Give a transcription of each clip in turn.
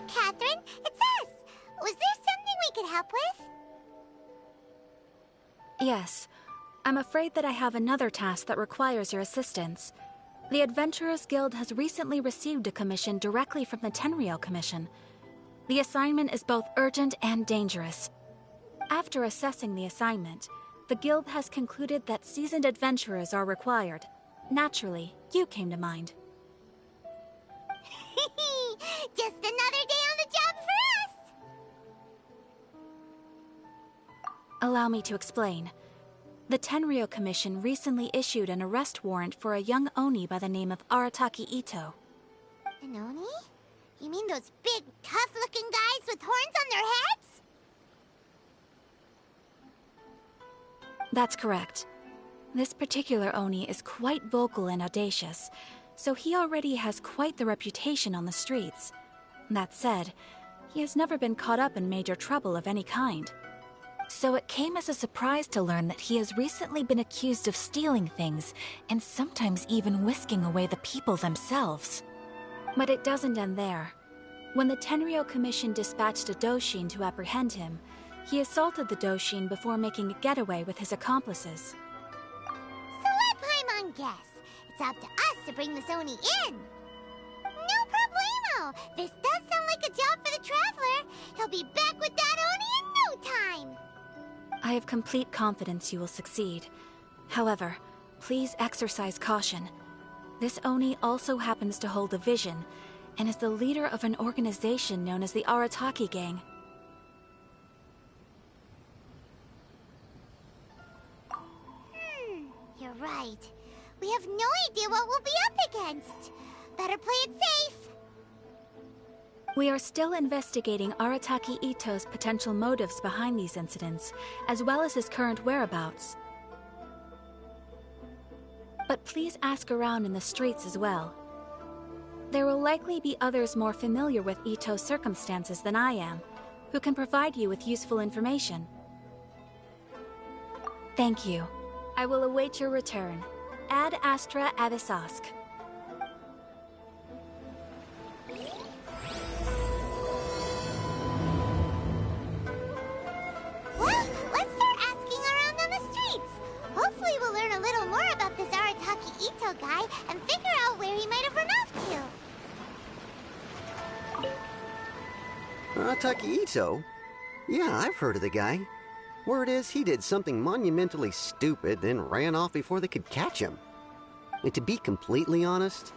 Catherine, it's us! Was there something we could help with? Yes. I'm afraid that I have another task that requires your assistance. The Adventurers Guild has recently received a commission directly from the Tenryou Commission. The assignment is both urgent and dangerous. After assessing the assignment, the Guild has concluded that seasoned adventurers are required. Naturally, you came to mind. Just another day on the job for us! Allow me to explain. The Tenryou Commission recently issued an arrest warrant for a young Oni by the name of Arataki Itto. An Oni? You mean those big, tough-looking guys with horns on their heads? That's correct. This particular Oni is quite vocal and audacious, so he already has quite the reputation on the streets. That said, he has never been caught up in major trouble of any kind. So it came as a surprise to learn that he has recently been accused of stealing things, and sometimes even whisking away the people themselves. But it doesn't end there. When the Tenryou Commission dispatched a Doshin to apprehend him, he assaulted the Doshin before making a getaway with his accomplices. So let Paimon guess. It's up to us to bring this Oni in. No problemo! This does sound like a job for the Traveler. He'll be back with that Oni in no time. I have complete confidence you will succeed. However, please exercise caution. This Oni also happens to hold a vision, and is the leader of an organization known as the Arataki Gang. You're right. We have no idea what we'll be up against. Better play it safe. We are still investigating Arataki Itto's potential motives behind these incidents, as well as his current whereabouts. But please ask around in the streets as well. There will likely be others more familiar with Itto's circumstances than I am, who can provide you with useful information. Thank you. I will await your return. Ad Astra Avisask. Well, let's start asking around on the streets. Hopefully we'll learn a little more about this Arataki Itto guy and figure out where he might have run off to. Arataki Itto? Yeah, I've heard of the guy. Word is he did something monumentally stupid, then ran off before they could catch him. And to be completely honest,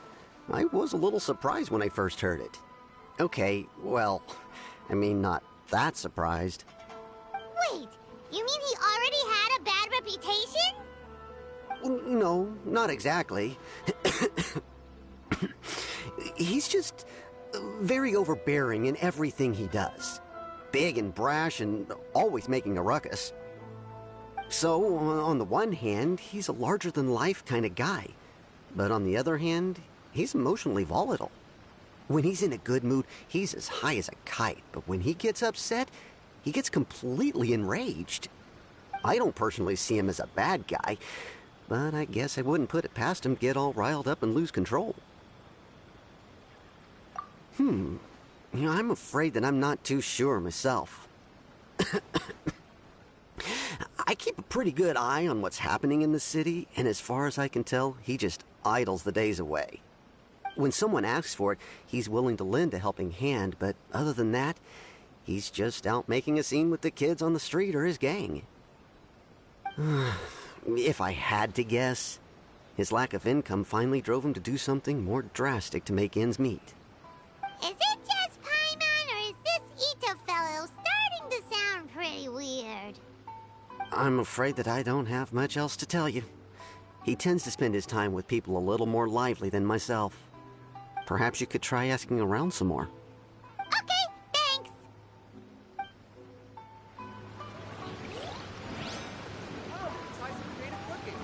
I was a little surprised when I first heard it. Okay, well, I mean, not that surprised. Wait, you mean he already had a bad reputation? No, not exactly. He's just very overbearing in everything he does. Big and brash and always making a ruckus. So, on the one hand, he's a larger-than-life kind of guy. But on the other hand, he's emotionally volatile. When he's in a good mood, he's as high as a kite. But when he gets upset, he gets completely enraged. I don't personally see him as a bad guy, but I guess I wouldn't put it past him to get all riled up and lose control. You know, I'm afraid that I'm not too sure myself. I keep a pretty good eye on what's happening in the city, and as far as I can tell, he just idles the days away. When someone asks for it, he's willing to lend a helping hand, but other than that, he's just out making a scene with the kids on the street or his gang. If I had to guess, his lack of income finally drove him to do something more drastic to make ends meet. Is it just Paimon, or is this Itto fellow starting to sound pretty weird? I'm afraid that I don't have much else to tell you. He tends to spend his time with people a little more lively than myself. Perhaps you could try asking around some more. Okay, thanks. Try some creative cooking.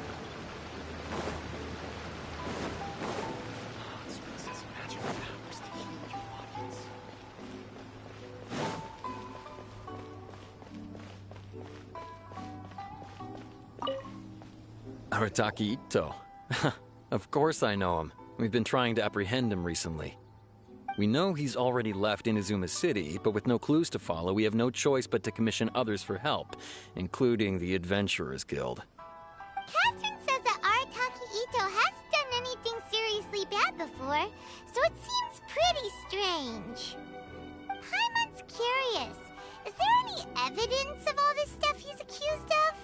This place has magical powers to heal your audience. Arataki Itto. Of course I know him. We've been trying to apprehend him recently. We know he's already left Inazuma City, but with no clues to follow, we have no choice but to commission others for help, including the Adventurers Guild. Catherine says that Arataki Itto hasn't done anything seriously bad before, so it seems pretty strange. Paimon's curious. Is there any evidence of all this stuff he's accused of?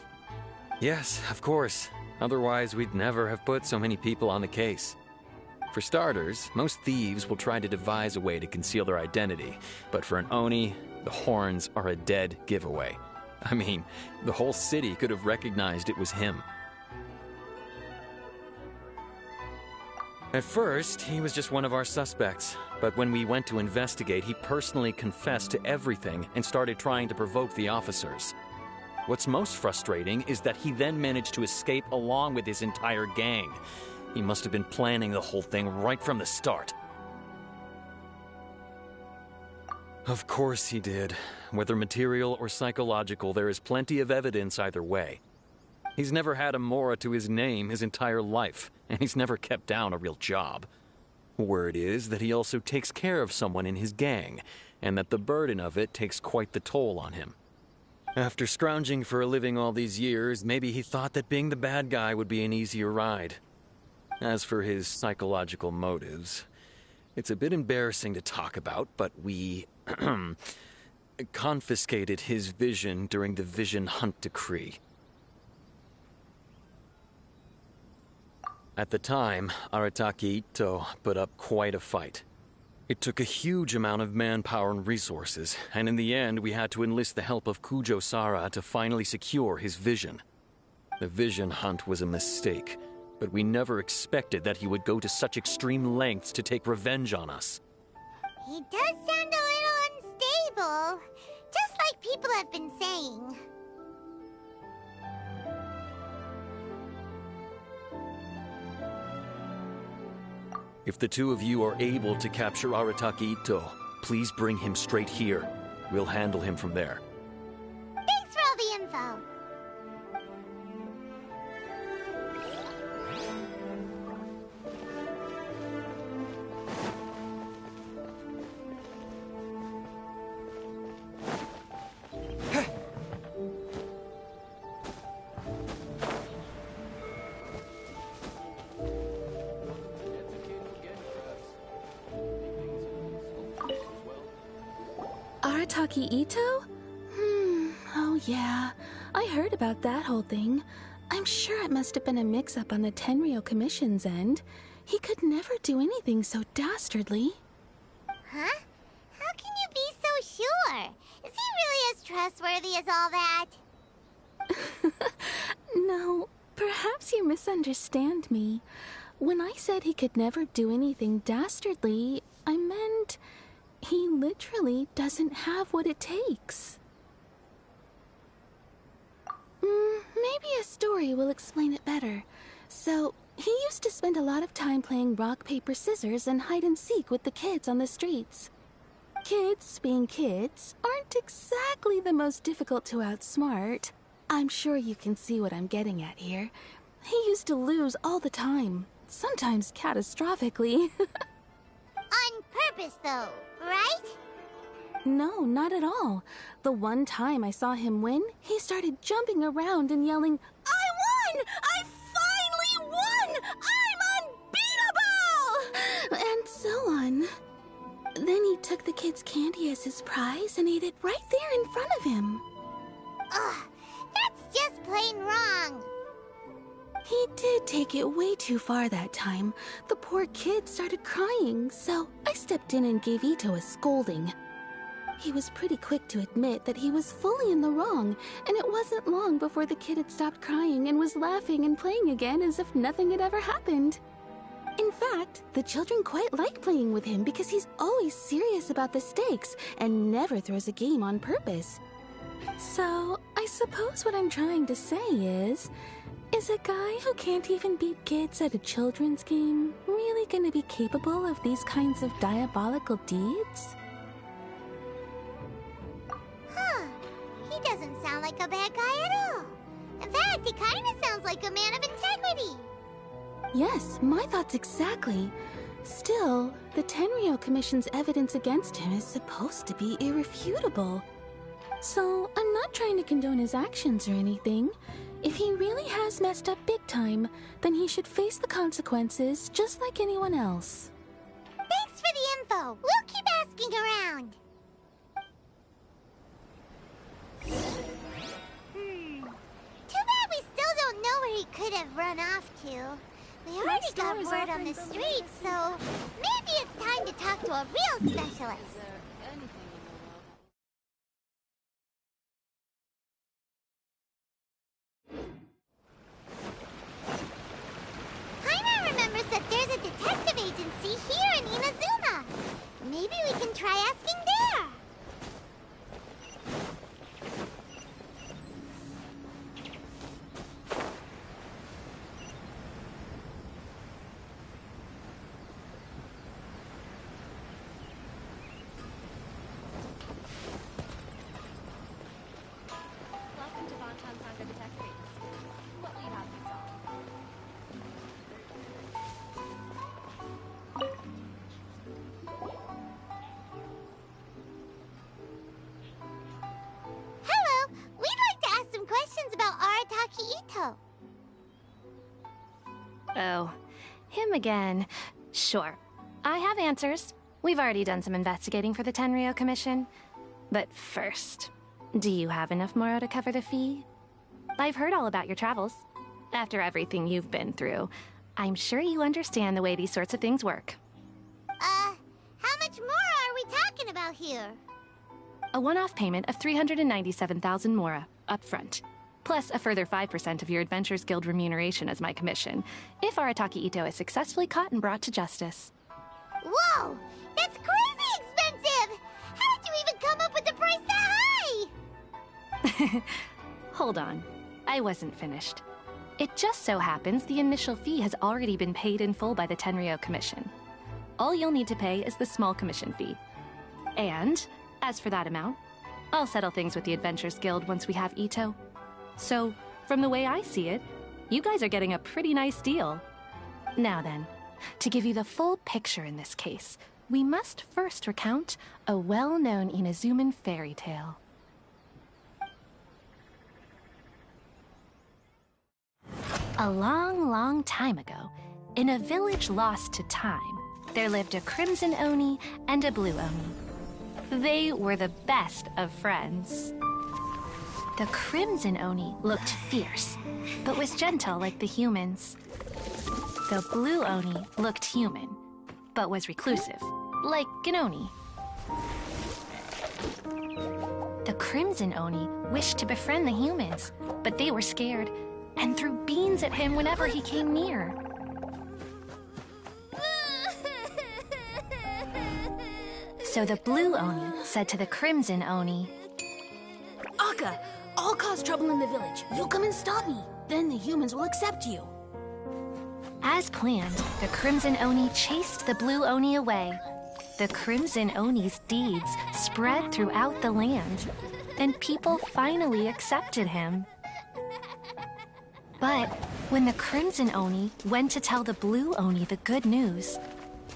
Yes, of course. Otherwise, we'd never have put so many people on the case. For starters, most thieves will try to devise a way to conceal their identity, but for an Oni, the horns are a dead giveaway. I mean, the whole city could have recognized it was him. At first, he was just one of our suspects, but when we went to investigate, he personally confessed to everything and started trying to provoke the officers. What's most frustrating is that he then managed to escape along with his entire gang. He must have been planning the whole thing right from the start. Of course he did. Whether material or psychological, there is plenty of evidence either way. He's never had a Mora to his name his entire life, and he's never kept down a real job. Word is that he also takes care of someone in his gang, and that the burden of it takes quite the toll on him. After scrounging for a living all these years, maybe he thought that being the bad guy would be an easier ride. As for his psychological motives, it's a bit embarrassing to talk about, but we confiscated his vision during the Vision Hunt Decree. At the time, Arataki Itto put up quite a fight. It took a huge amount of manpower and resources, and in the end we had to enlist the help of Kujo-Sara to finally secure his vision. The Vision Hunt was a mistake, but we never expected that he would go to such extreme lengths to take revenge on us. He does sound a little unstable, just like people have been saying. If the two of you are able to capture Arataki Itto, please bring him straight here. We'll handle him from there. Thanks for all the info. Arataki Itto? Oh yeah. I heard about that whole thing. I'm sure it must have been a mix-up on the Tenryou Commission's end. He could never do anything so dastardly. Huh? How can you be so sure? Is he really as trustworthy as all that? No, perhaps you misunderstand me. When I said he could never do anything dastardly, I meant he literally doesn't have what it takes. Maybe a story will explain it better. So, he used to spend a lot of time playing rock, paper, scissors and hide and seek with the kids on the streets. Kids, being kids, aren't exactly the most difficult to outsmart. I'm sure you can see what I'm getting at here. He used to lose all the time, sometimes catastrophically. On purpose, though, right? No, not at all. The one time I saw him win, he started jumping around and yelling, "I won! I finally won! I'm unbeatable!" And so on. Then he took the kid's candy as his prize and ate it right there in front of him. Ugh, that's just plain wrong. He did take it way too far that time. The poor kid started crying, so I stepped in and gave Itto a scolding. He was pretty quick to admit that he was fully in the wrong, and it wasn't long before the kid had stopped crying and was laughing and playing again as if nothing had ever happened. In fact, the children quite like playing with him because he's always serious about the stakes and never throws a game on purpose. So, I suppose what I'm trying to say is a guy who can't even beat kids at a children's game really gonna be capable of these kinds of diabolical deeds? Huh. He doesn't sound like a bad guy at all. In fact, he kind of sounds like a man of integrity. Yes, my thoughts exactly. Still, the Tenryou Commission's evidence against him is supposed to be irrefutable. So, I'm not trying to condone his actions or anything. If he really has messed up big time, then he should face the consequences just like anyone else. Thanks for the info. We'll keep asking around. Too bad we still don't know where he could have run off to. We already got word on the street, so maybe it's time to talk to a real specialist. Paimon remembers that there's a detective agency here in Inazuma. Maybe we can try asking there. Hello, we'd like to ask some questions about Arataki Itto. Oh, him again. Sure. I have answers. We've already done some investigating for the Tenryou Commission. But first, do you have enough Moro to cover the fee? I've heard all about your travels. After everything you've been through, I'm sure you understand the way these sorts of things work. How much more are we talking about here? A one-off payment of 397,000 Mora, up front. Plus a further 5% of your Adventures Guild remuneration as my commission, if Arataki Itto is successfully caught and brought to justice. Whoa! That's crazy expensive! How did you even come up with the price that high? Hold on. I wasn't finished. It just so happens the initial fee has already been paid in full by the Tenryou Commission. All you'll need to pay is the small commission fee. And, as for that amount, I'll settle things with the Adventures Guild once we have Itto. So, from the way I see it, you guys are getting a pretty nice deal. Now then, to give you the full picture in this case, we must first recount a well-known Inazuman fairy tale. A long, long time ago, in a village lost to time, there lived a crimson Oni and a blue Oni. They were the best of friends. The crimson Oni looked fierce, but was gentle like the humans. The blue Oni looked human, but was reclusive, like an Oni. The crimson Oni wished to befriend the humans, but they were scared and threw beans at him whenever he came near. So the blue Oni said to the crimson Oni, Akka, I'll cause trouble in the village. You come and stop me. Then the humans will accept you. As planned, the crimson Oni chased the blue Oni away. The crimson Oni's deeds spread throughout the land, and people finally accepted him. But when the crimson Oni went to tell the blue Oni the good news,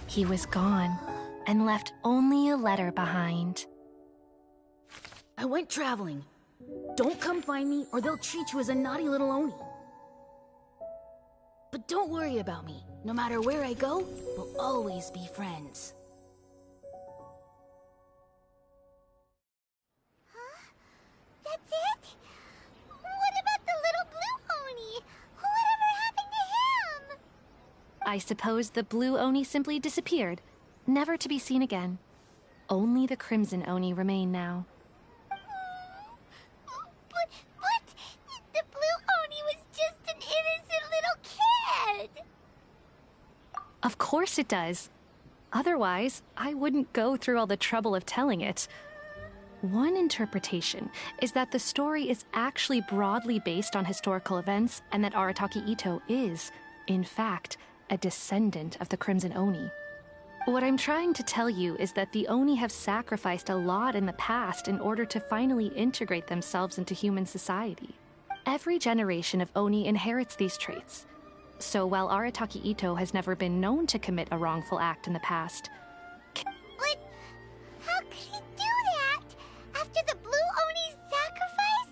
he was gone and left only a letter behind. I went traveling. Don't come find me or they'll treat you as a naughty little Oni. But don't worry about me. No matter where I go, we'll always be friends. Huh? That's it? What about the little blue Oni? Whatever happened to him? I suppose the blue Oni simply disappeared, never to be seen again. Only the crimson Oni remain now. But the blue Oni was just an innocent little kid. Of course it does. Otherwise, I wouldn't go through all the trouble of telling it. One interpretation is that the story is actually broadly based on historical events and that Arataki Itto is, in fact, a descendant of the Crimson Oni. What I'm trying to tell you is that the Oni have sacrificed a lot in the past in order to finally integrate themselves into human society. Every generation of Oni inherits these traits. So while Arataki Itto has never been known to commit a wrongful act in the past... But how could he do that? After the blue Oni's sacrifice?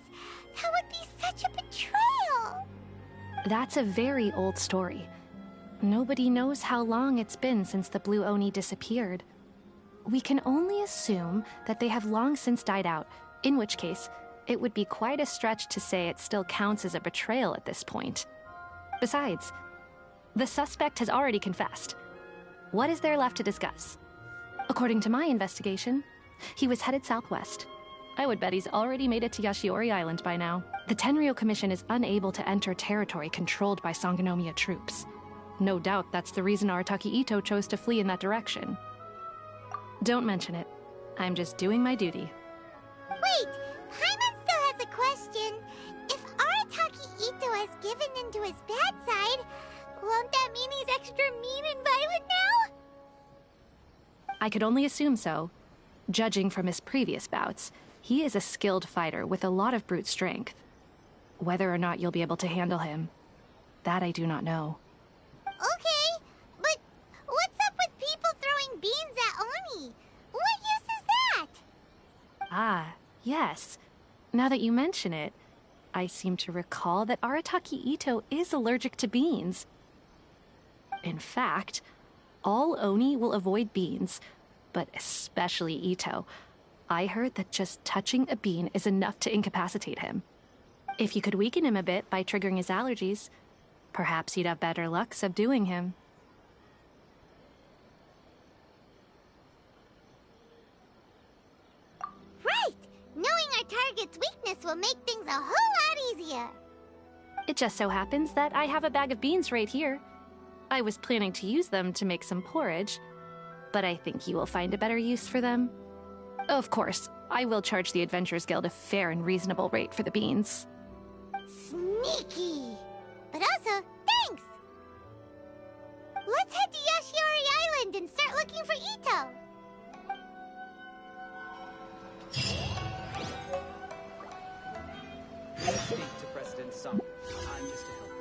That would be such a betrayal. That's a very old story. Nobody knows how long it's been since the blue Oni disappeared. We can only assume that they have long since died out, in which case, it would be quite a stretch to say it still counts as a betrayal at this point. Besides, the suspect has already confessed. What is there left to discuss? According to my investigation, he was headed southwest. I would bet he's already made it to Yashiori Island by now. The Tenryou Commission is unable to enter territory controlled by Sangonomiya troops. No doubt that's the reason Arataki Itto chose to flee in that direction. Don't mention it. I'm just doing my duty. Wait, Paimon still has a question. If Arataki Itto has given in to his bad side, won't that mean he's extra mean and violent now? I could only assume so. Judging from his previous bouts, he is a skilled fighter with a lot of brute strength. Whether or not you'll be able to handle him, that I do not know. Okay, but what's up with people throwing beans at Oni? What use is that? Ah, yes. Now that you mention it, I seem to recall that Arataki Itto is allergic to beans. In fact, all Oni will avoid beans, but especially Itto. I heard that just touching a bean is enough to incapacitate him. If you could weaken him a bit by triggering his allergies, perhaps you'd have better luck subduing him. Right! Knowing our target's weakness will make things a whole lot easier. It just so happens that I have a bag of beans right here. I was planning to use them to make some porridge, but I think you will find a better use for them. Of course, I will charge the Adventurers Guild a fair and reasonable rate for the beans. Sneaky! But also, thanks! Let's head to Yashiori Island and start looking for Itto. Speak to President Song. I'm just a helper.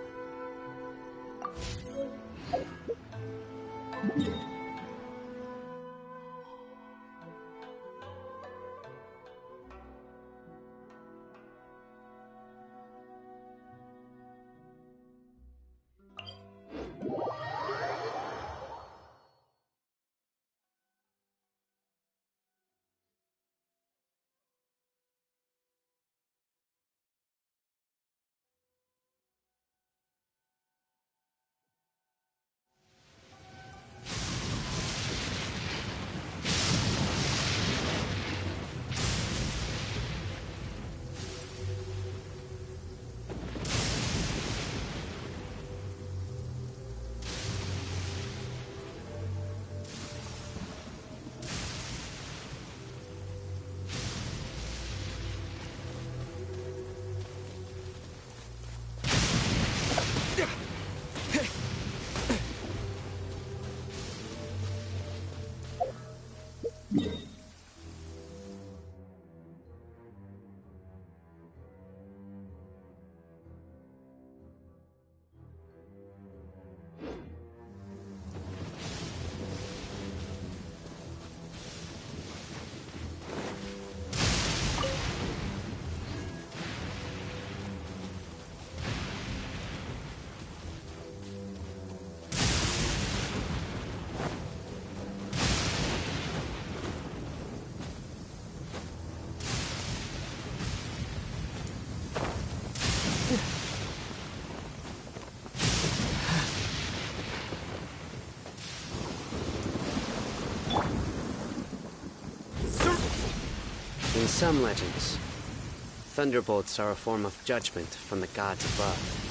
In some legends, thunderbolts are a form of judgment from the gods above.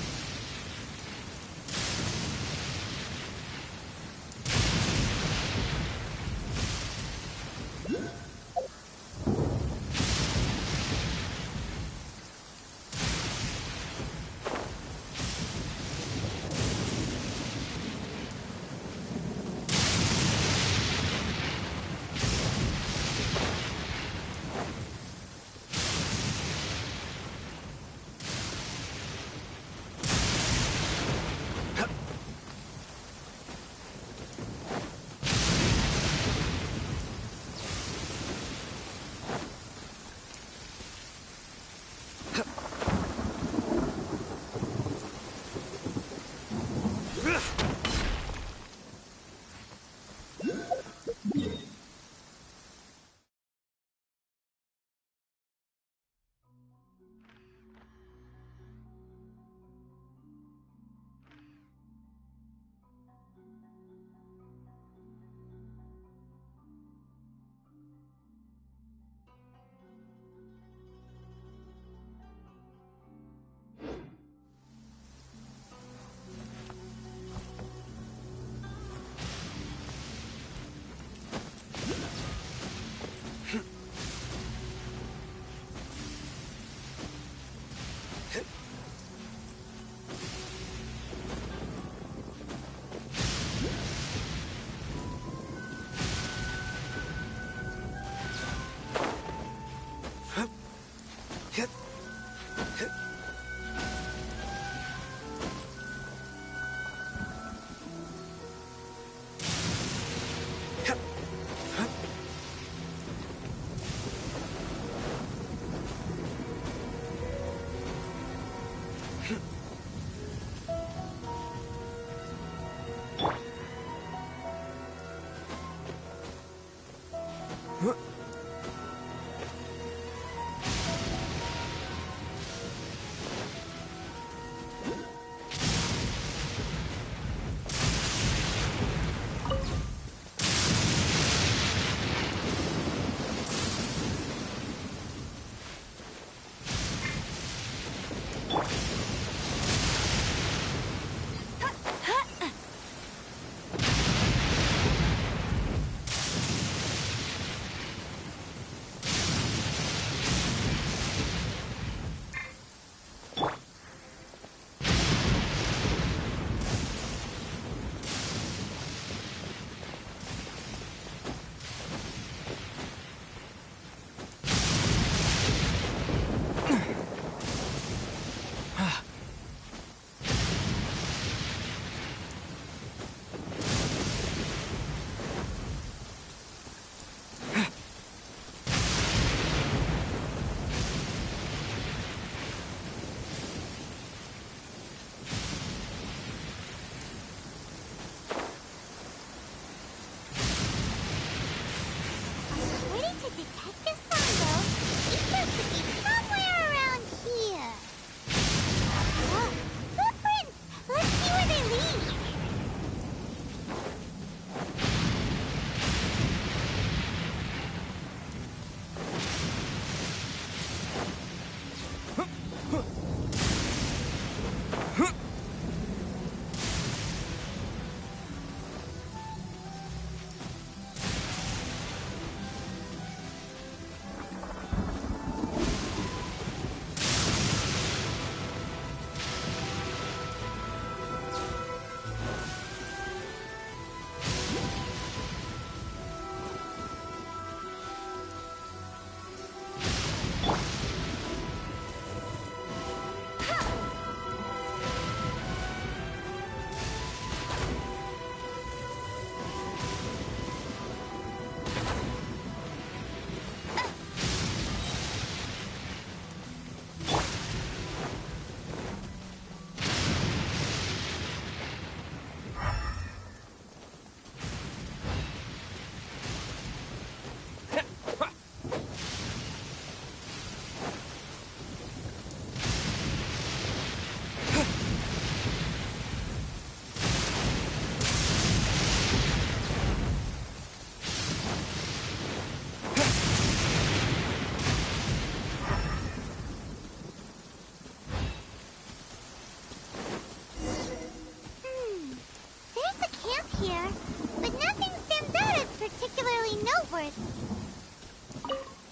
particularly noteworthy.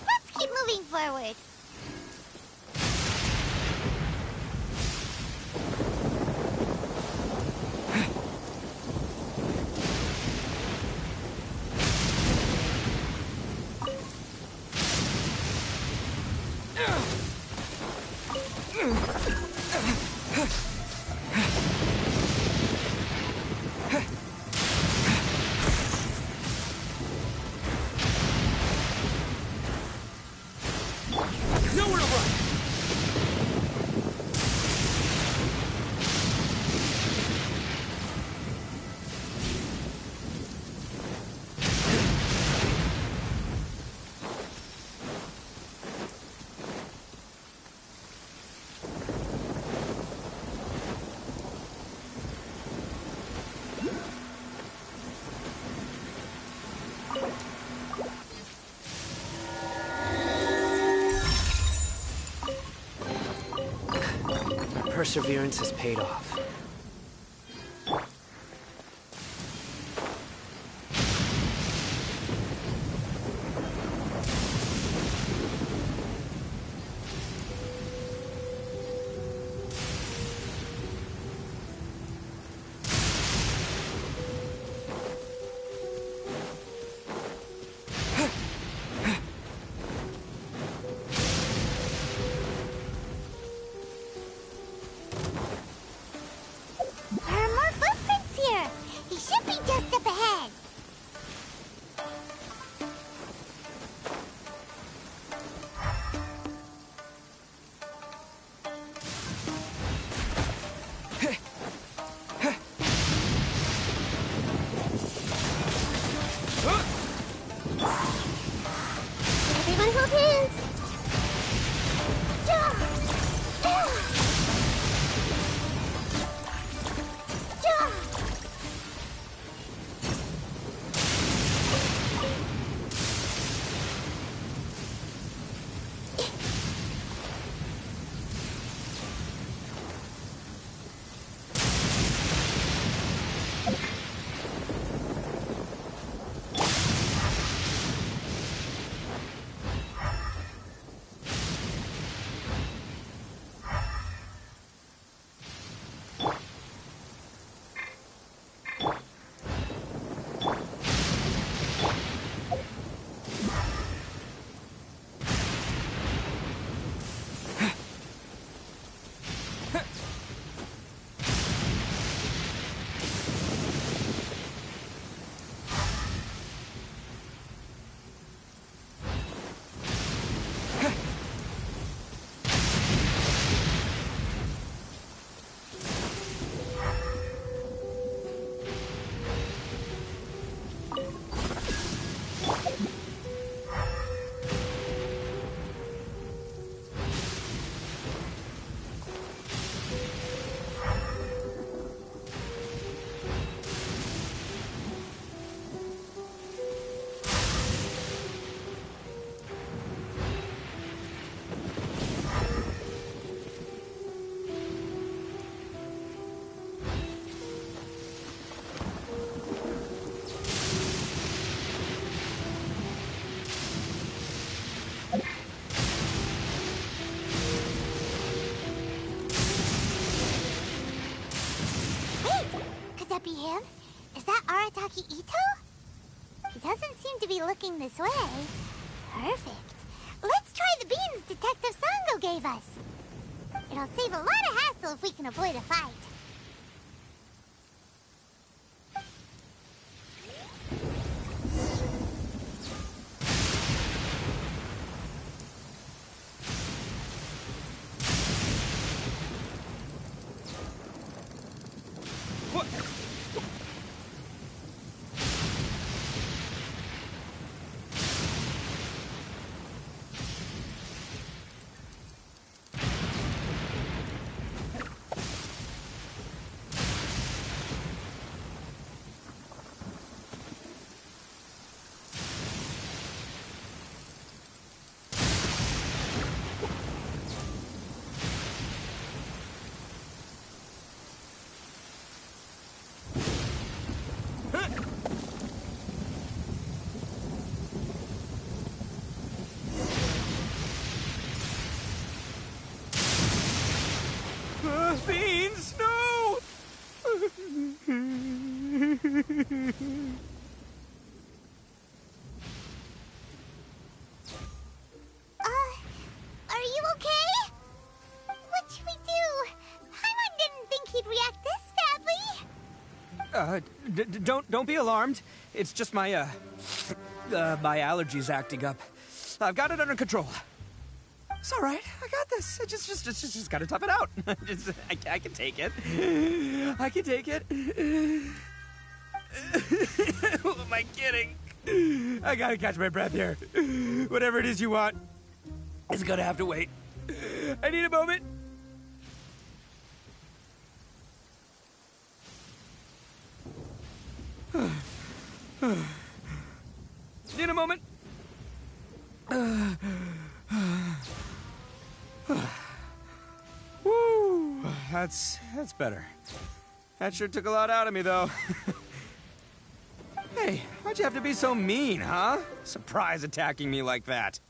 Let's keep moving forward. Perseverance has paid off. that be him? Is that Arataki Itto? He doesn't seem to be looking this way. Perfect. Let's try the beans Detective Sango gave us. It'll save a lot of hassle if we can avoid a fight. Don't be alarmed. It's just my my allergies acting up. I've got it under control. It's all right. I got this. I just gotta tough it out. I can take it. I can take it. Who am I kidding? I gotta catch my breath here. Whatever it is you want, it's gonna have to wait. I need a moment. Need a moment. Woo, that's better. That sure took a lot out of me, though. Hey, why'd you have to be so mean, huh? Surprise attacking me like that.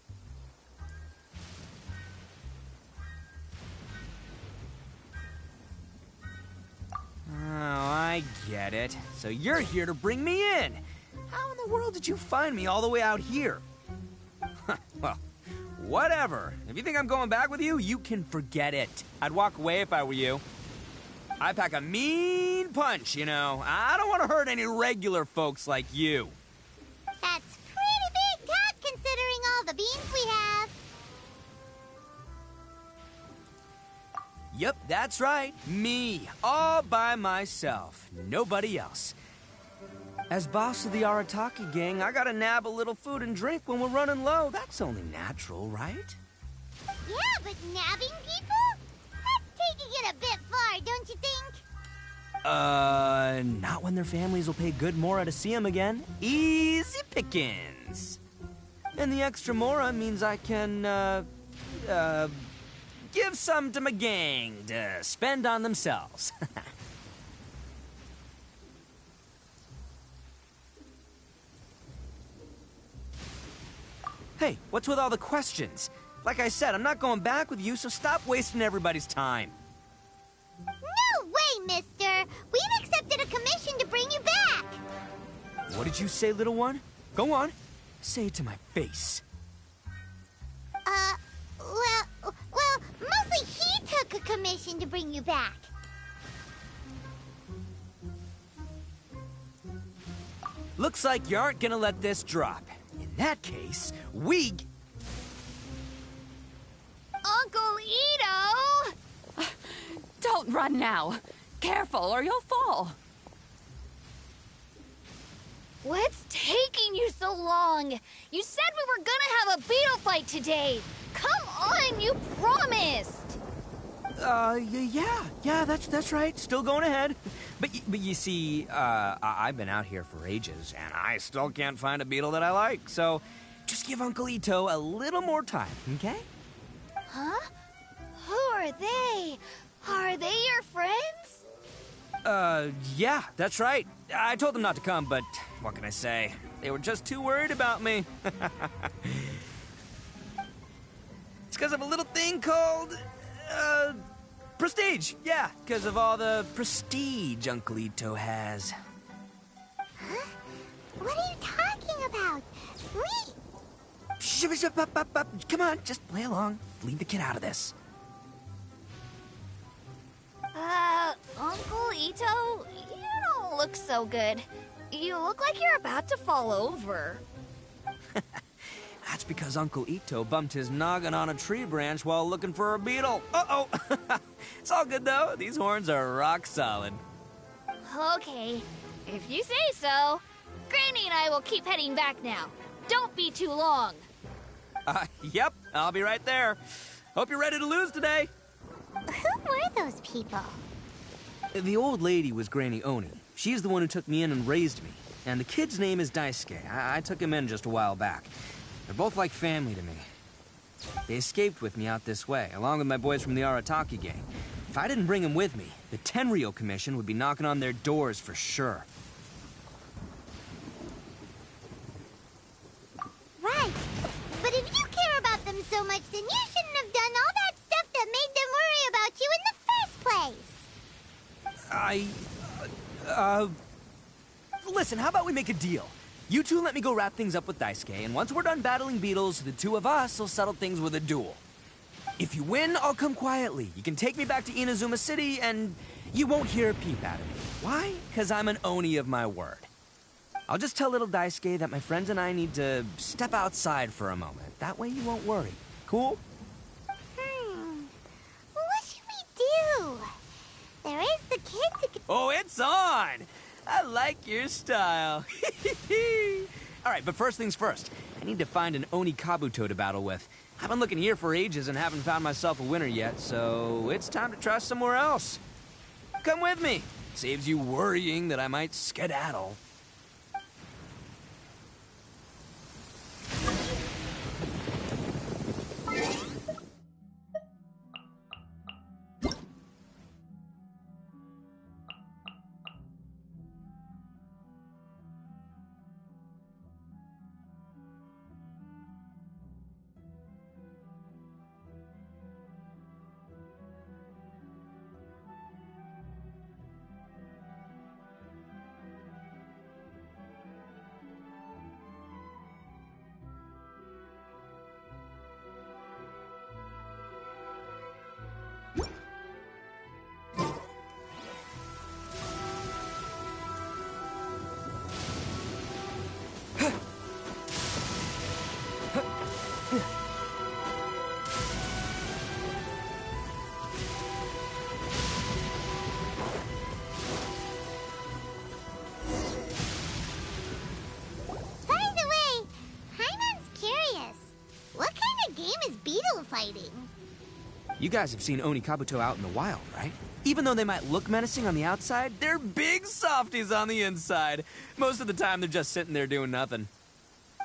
Oh, I get it. So you're here to bring me in. How in the world did you find me all the way out here? Well, whatever. If you think I'm going back with you, you can forget it. I'd walk away if I were you. I pack a mean punch, you know. I don't want to hurt any regular folks like you. That's pretty big talk considering all the beans we have. Yep, that's right. Me. All by myself. Nobody else. As boss of the Arataki gang, I gotta nab a little food and drink when we're running low. That's only natural, right? Yeah, but nabbing people? That's taking it a bit far, don't you think? Not when their families will pay good mora to see them again. Easy pickings. And the extra mora means I can, give some to my gang to spend on themselves. Hey, what's with all the questions? Like I said, I'm not going back with you, so stop wasting everybody's time. No way, mister! We've accepted a commission to bring you back! What did you say, little one? Go on. Say it to my face. Well, mostly he took a commission to bring you back. Looks like you aren't gonna let this drop. In that case, we... Uncle Itto! Don't run now. Careful or you'll fall. What's taking you so long? You said we were gonna have a beetle fight today. Come on, you promised. Yeah, that's right. Still going ahead. But you see, I've been out here for ages, and I still can't find a beetle that I like. So, just give Uncle Itto a little more time, okay? Huh? Who are they? Are they your friends? Yeah, that's right. I told them not to come, but what can I say? They were just too worried about me. It's because of a little thing called, prestige. Yeah, because of all the prestige Uncle Itto has. Huh? What are you talking about? Come on, just play along. Leave the kid out of this. Uncle Itto, you don't look so good. You look like you're about to fall over. That's because Uncle Itto bumped his noggin on a tree branch while looking for a beetle. Uh-oh! It's all good, though. These horns are rock solid. Okay, if you say so. Granny and I will keep heading back now. Don't be too long. Yep, I'll be right there. Hope you're ready to lose today. Who were those people? The old lady was Granny Oni. She's the one who took me in and raised me. And the kid's name is Daisuke. I took him in just a while back. They're both like family to me. They escaped with me out this way, along with my boys from the Arataki gang. If I didn't bring them with me, the Tenryou Commission would be knocking on their doors for sure. Right. But if you care about them so much, then you shouldn't have done all that stuff that made them worry about you in the first place. Listen, how about we make a deal? You two let me go wrap things up with Daisuke, and once we're done battling beetles, the two of us will settle things with a duel. If you win, I'll come quietly. You can take me back to Inazuma City, and You won't hear a peep out of me. Why? Because I'm an Oni of my word. I'll just tell little Daisuke that my friends and I need to step outside for a moment. That way you won't worry. Cool? What should we do? There is the kid to... Oh, it's on! I like your style. Alright, but first things first. I need to find an Oni Kabuto to battle with. I've been looking here for ages and haven't found myself a winner yet, so it's time to try somewhere else. Come with me. Saves you worrying that I might skedaddle. You guys have seen Oni Kabuto out in the wild, right? Even though they might look menacing on the outside, they're big softies on the inside. Most of the time, they're just sitting there doing nothing.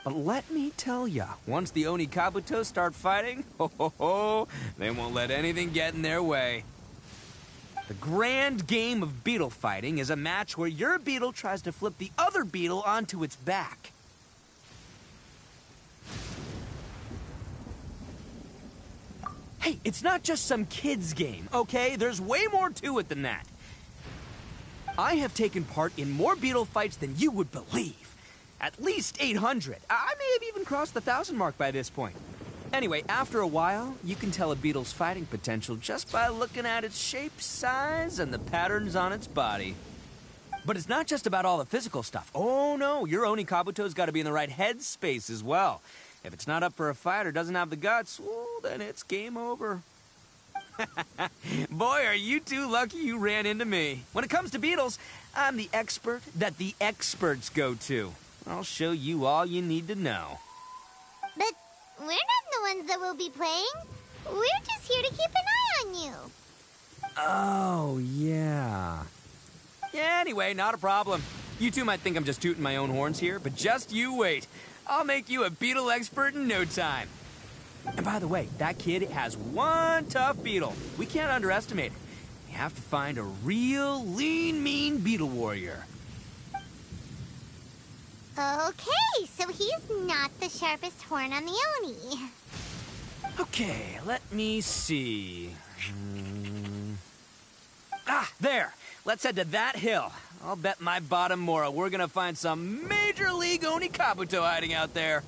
But let me tell ya, once the Oni Kabuto start fighting, they won't let anything get in their way. The grand game of beetle fighting is a match where your beetle tries to flip the other beetle onto its back. Hey, it's not just some kid's game, okay? There's way more to it than that. I have taken part in more beetle fights than you would believe. At least 800. I may have even crossed the 1,000 mark by this point. Anyway, after a while, you can tell a beetle's fighting potential just by looking at its shape, size, and the patterns on its body. But it's not just about all the physical stuff. Oh no, your Oni Kabuto's got to be in the right headspace as well. If it's not up for a fight or doesn't have the guts, well, then it's game over. Boy, are you two lucky you ran into me. When it comes to beetles, I'm the expert that the experts go to. I'll show you all you need to know. But we're not the ones that will be playing. We're just here to keep an eye on you. Oh, yeah. Yeah, anyway, not a problem. You two might think I'm just tooting my own horns here, but just you wait. I'll make you a beetle expert in no time. And by the way, that kid has one tough beetle. We can't underestimate it. We have to find a real lean, mean beetle warrior. Okay, so he's not the sharpest horn on the Oni. Okay, let me see. Ah, there. Let's head to that hill. I'll bet my bottom Mora we're gonna find some major league Oni Kabuto hiding out there.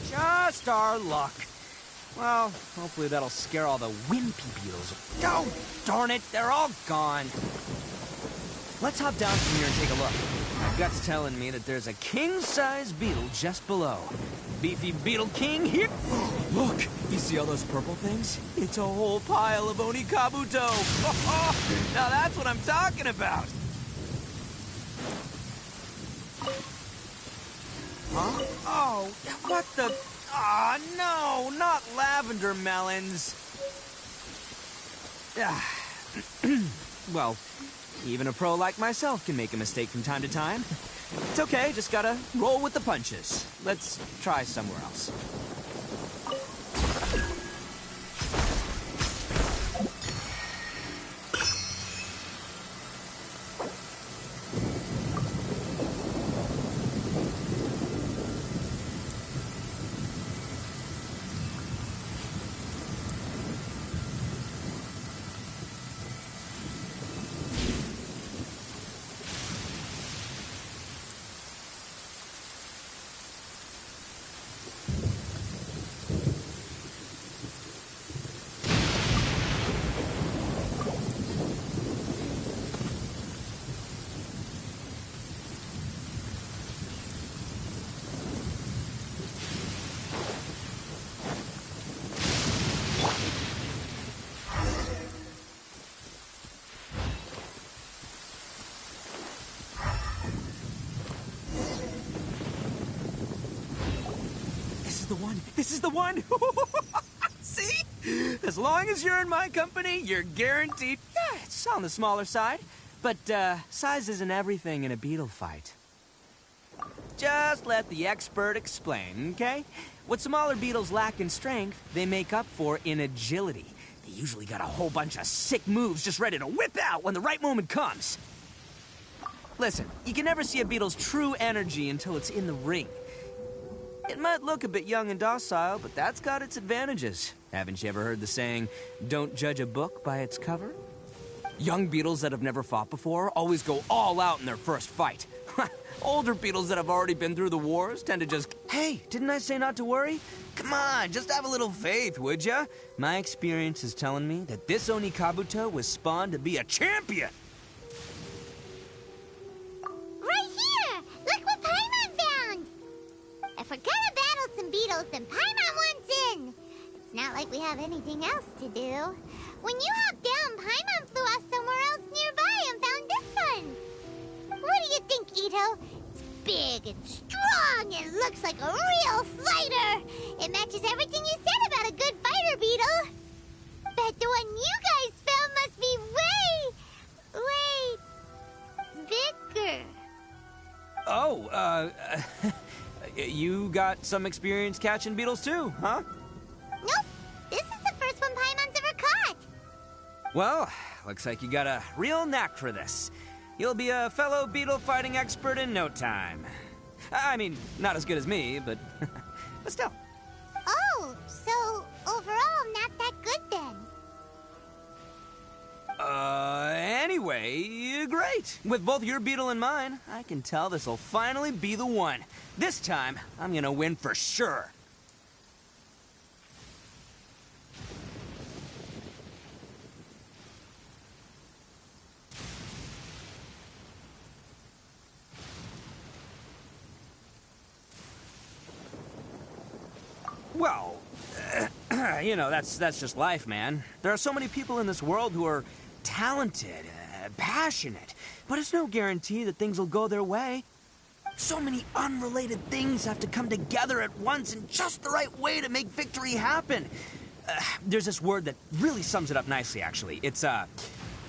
Just our luck. Well, hopefully that'll scare all the wimpy beetles. Oh, darn it, they're all gone. Let's hop down from here and take a look. My gut's telling me that there's a king-size beetle just below. Beefy Beetle King here. Look, you see all those purple things? It's a whole pile of Oni Kabuto. Now that's what I'm talking about. Huh? Oh, what the... Ah, no, not lavender melons. Well, even a pro like myself can make a mistake from time to time. It's okay, just gotta roll with the punches. Let's try somewhere else. the one. This is the one. See? As long as you're in my company, you're guaranteed. Yeah, it's on the smaller side. But size isn't everything in a beetle fight. Just let the expert explain, okay? What smaller beetles lack in strength, they make up for in agility. They usually got a whole bunch of sick moves just ready to whip out when the right moment comes. Listen, you can never see a beetle's true energy until it's in the ring. It might look a bit young and docile, but that's got its advantages. Haven't you ever heard the saying, don't judge a book by its cover? Young beetles that have never fought before always go all out in their first fight. Older beetles that have already been through the wars tend to just... Hey, didn't I say not to worry? Come on, just have a little faith, would ya? My experience is telling me that this Oni Kabuto was spawned to be a champion. Right here! Look what Paimon found! If we're gonna battle some beetles, then Paimon wants in! It's not like we have anything else to do. When you hopped down, Paimon flew off somewhere else nearby and found this one. What do you think, Itto? It's big and strong and looks like a real fighter. It matches everything you said about a good fighter beetle. Bet the one you guys found must be way bigger. Oh, you got some experience catching beetles too, huh? Nope. This is the first one Paimon's ever caught. Well, looks like you got a real knack for this. You'll be a fellow beetle fighting expert in no time. I mean, not as good as me, but still. Oh, so overall not that good then. Anyway, great. With both your beetle and mine, I can tell this'll finally be the one. This time, I'm gonna win for sure. Well, you know, that's just life, man. There are so many people in this world who are talented, passionate, but it's no guarantee that things will go their way. So many unrelated things have to come together at once in just the right way to make victory happen. There's this word that really sums it up nicely, actually. It's,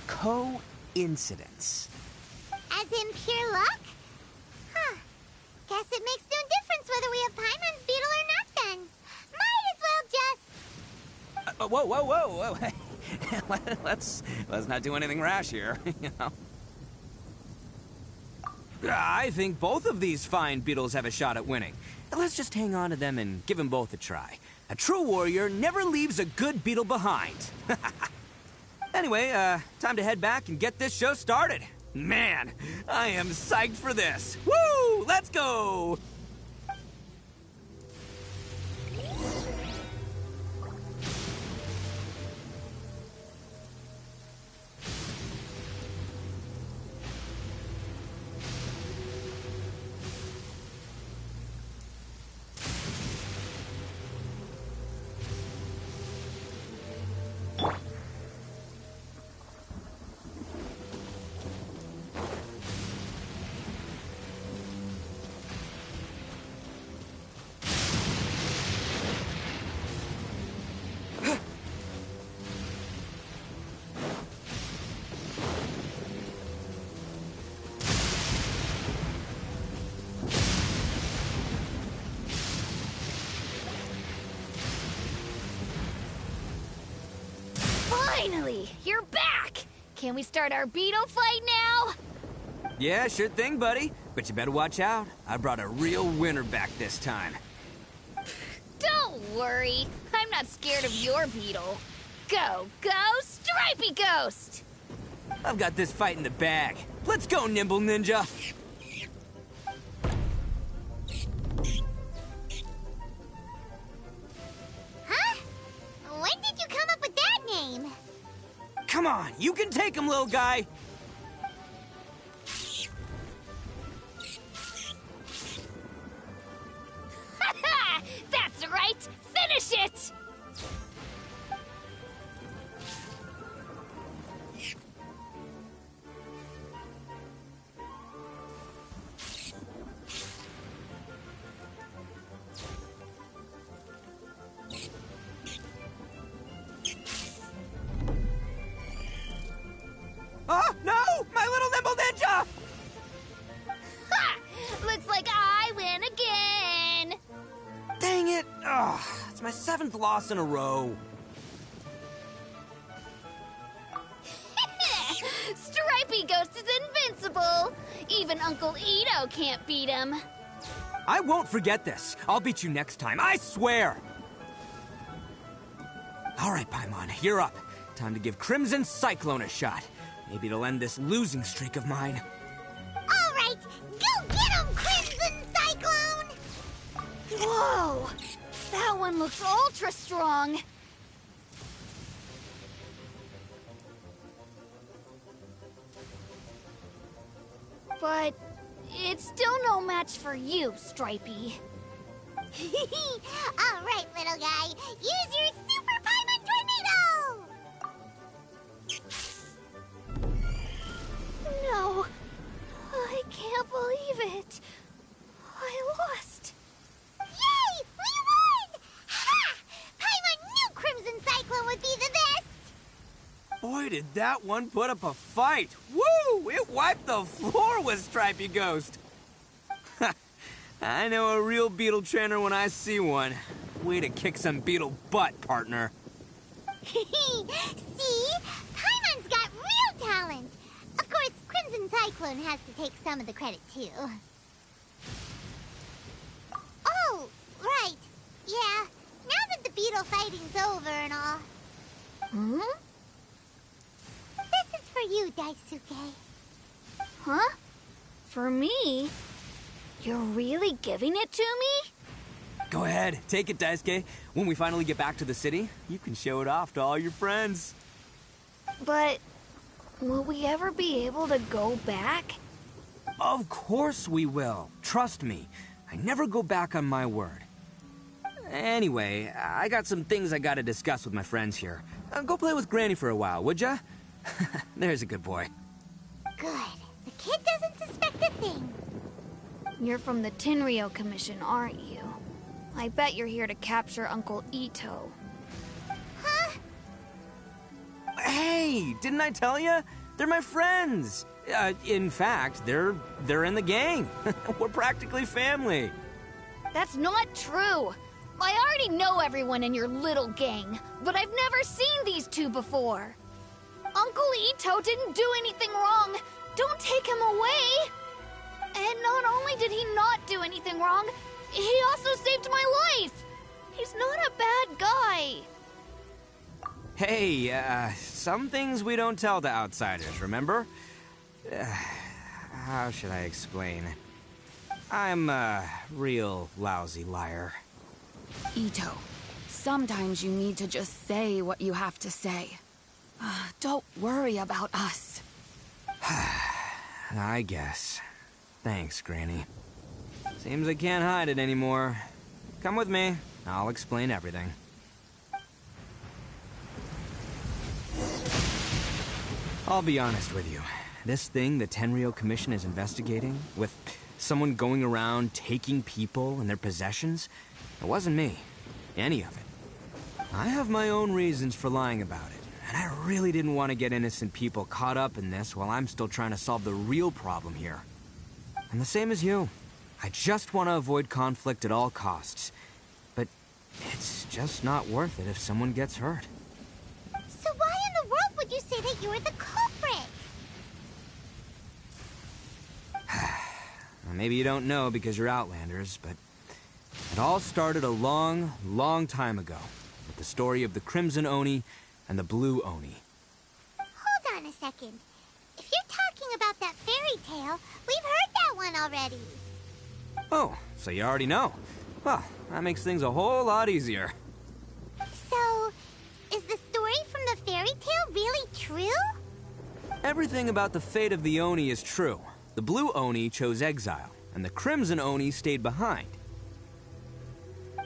coincidence. As in pure luck? Huh. Guess it makes no difference whether we have Paimon's beetle or not then. Might as well just... Whoa. Let's not do anything rash here, you know. I think both of these fine beetles have a shot at winning. Let's just hang on to them and give them both a try. A true warrior never leaves a good beetle behind. Anyway, time to head back and get this show started. Man, I am psyched for this. Woo! Let's go! Finally, you're back! Can we start our beetle fight now? Yeah, sure thing, buddy. But you better watch out. I brought a real winner back this time. Don't worry, I'm not scared of your beetle. Go, Stripey Ghost! I've got this fight in the bag. Let's go, Nimble Ninja! Huh? When did you come up with that name? Come on, you can take him, little guy! That's right! Finish it! It's my 7th loss in a row. Stripey Ghost is invincible! Even Uncle Itto can't beat him. I won't forget this. I'll beat you next time, I swear! Alright, Paimon, you're up. Time to give Crimson Cyclone a shot. Maybe it'll end this losing streak of mine. Alright, go get him, Crimson Cyclone! Whoa! That one looks ultra strong. But it's still no match for you, Stripey. Alright, little guy, use your Super Paimon Tornado! No, I can't believe it. I lost. Yay! We won! Ha! Paimon knew Crimson Cyclone would be the best! Boy, did that one put up a fight! Woo! It wiped the floor with Stripey Ghost! I know a real beetle trainer when I see one. Way to kick some beetle butt, partner. See? Paimon's got real talent! Of course, Crimson Cyclone has to take some of the credit, too. Oh, right. Yeah, now that the beetle fighting's over and all. Hmm? This is for you, Daisuke. Huh? For me? You're really giving it to me? Go ahead, take it, Daisuke. When we finally get back to the city, you can show it off to all your friends. But will we ever be able to go back? Of course we will. Trust me. I never go back on my word. Anyway, I got some things I gotta discuss with my friends here. Go play with Granny for a while, would ya? There's a good boy. Good. The kid doesn't suspect a thing. You're from the Tenryou Commission, aren't you? I bet you're here to capture Uncle Itto. Huh? Hey, didn't I tell you? They're my friends. In fact, they're in the gang. We're practically family. That's not true. I already know everyone in your little gang, but I've never seen these two before. Uncle Itto didn't do anything wrong. Don't take him away. And not only did he not do anything wrong, he also saved my life. He's not a bad guy. Hey, some things we don't tell to outsiders, remember? How should I explain? I'm a real lousy liar. Itto, sometimes you need to just say what you have to say. Don't worry about us. I guess. Thanks, Granny. Seems I can't hide it anymore. Come with me. I'll explain everything. I'll be honest with you. This thing the Tenryou Commission is investigating, with someone going around taking people and their possessions, it wasn't me. Any of it. I have my own reasons for lying about it, and I really didn't want to get innocent people caught up in this while I'm still trying to solve the real problem here. I'm the same as you. I just want to avoid conflict at all costs. But it's just not worth it if someone gets hurt. So why in the world would you say that you're the culprit? Well, maybe you don't know because you're Outlanders, but it all started a long, long time ago with the story of the Crimson Oni and the Blue Oni. Hold on a second. If you're talking about that fairy tale, we've heard that one already. Oh, so you already know. Well, that makes things a whole lot easier. So, is the story from the fairy tale really true? Everything about the fate of the Oni is true. The Blue Oni chose exile, and the Crimson Oni stayed behind.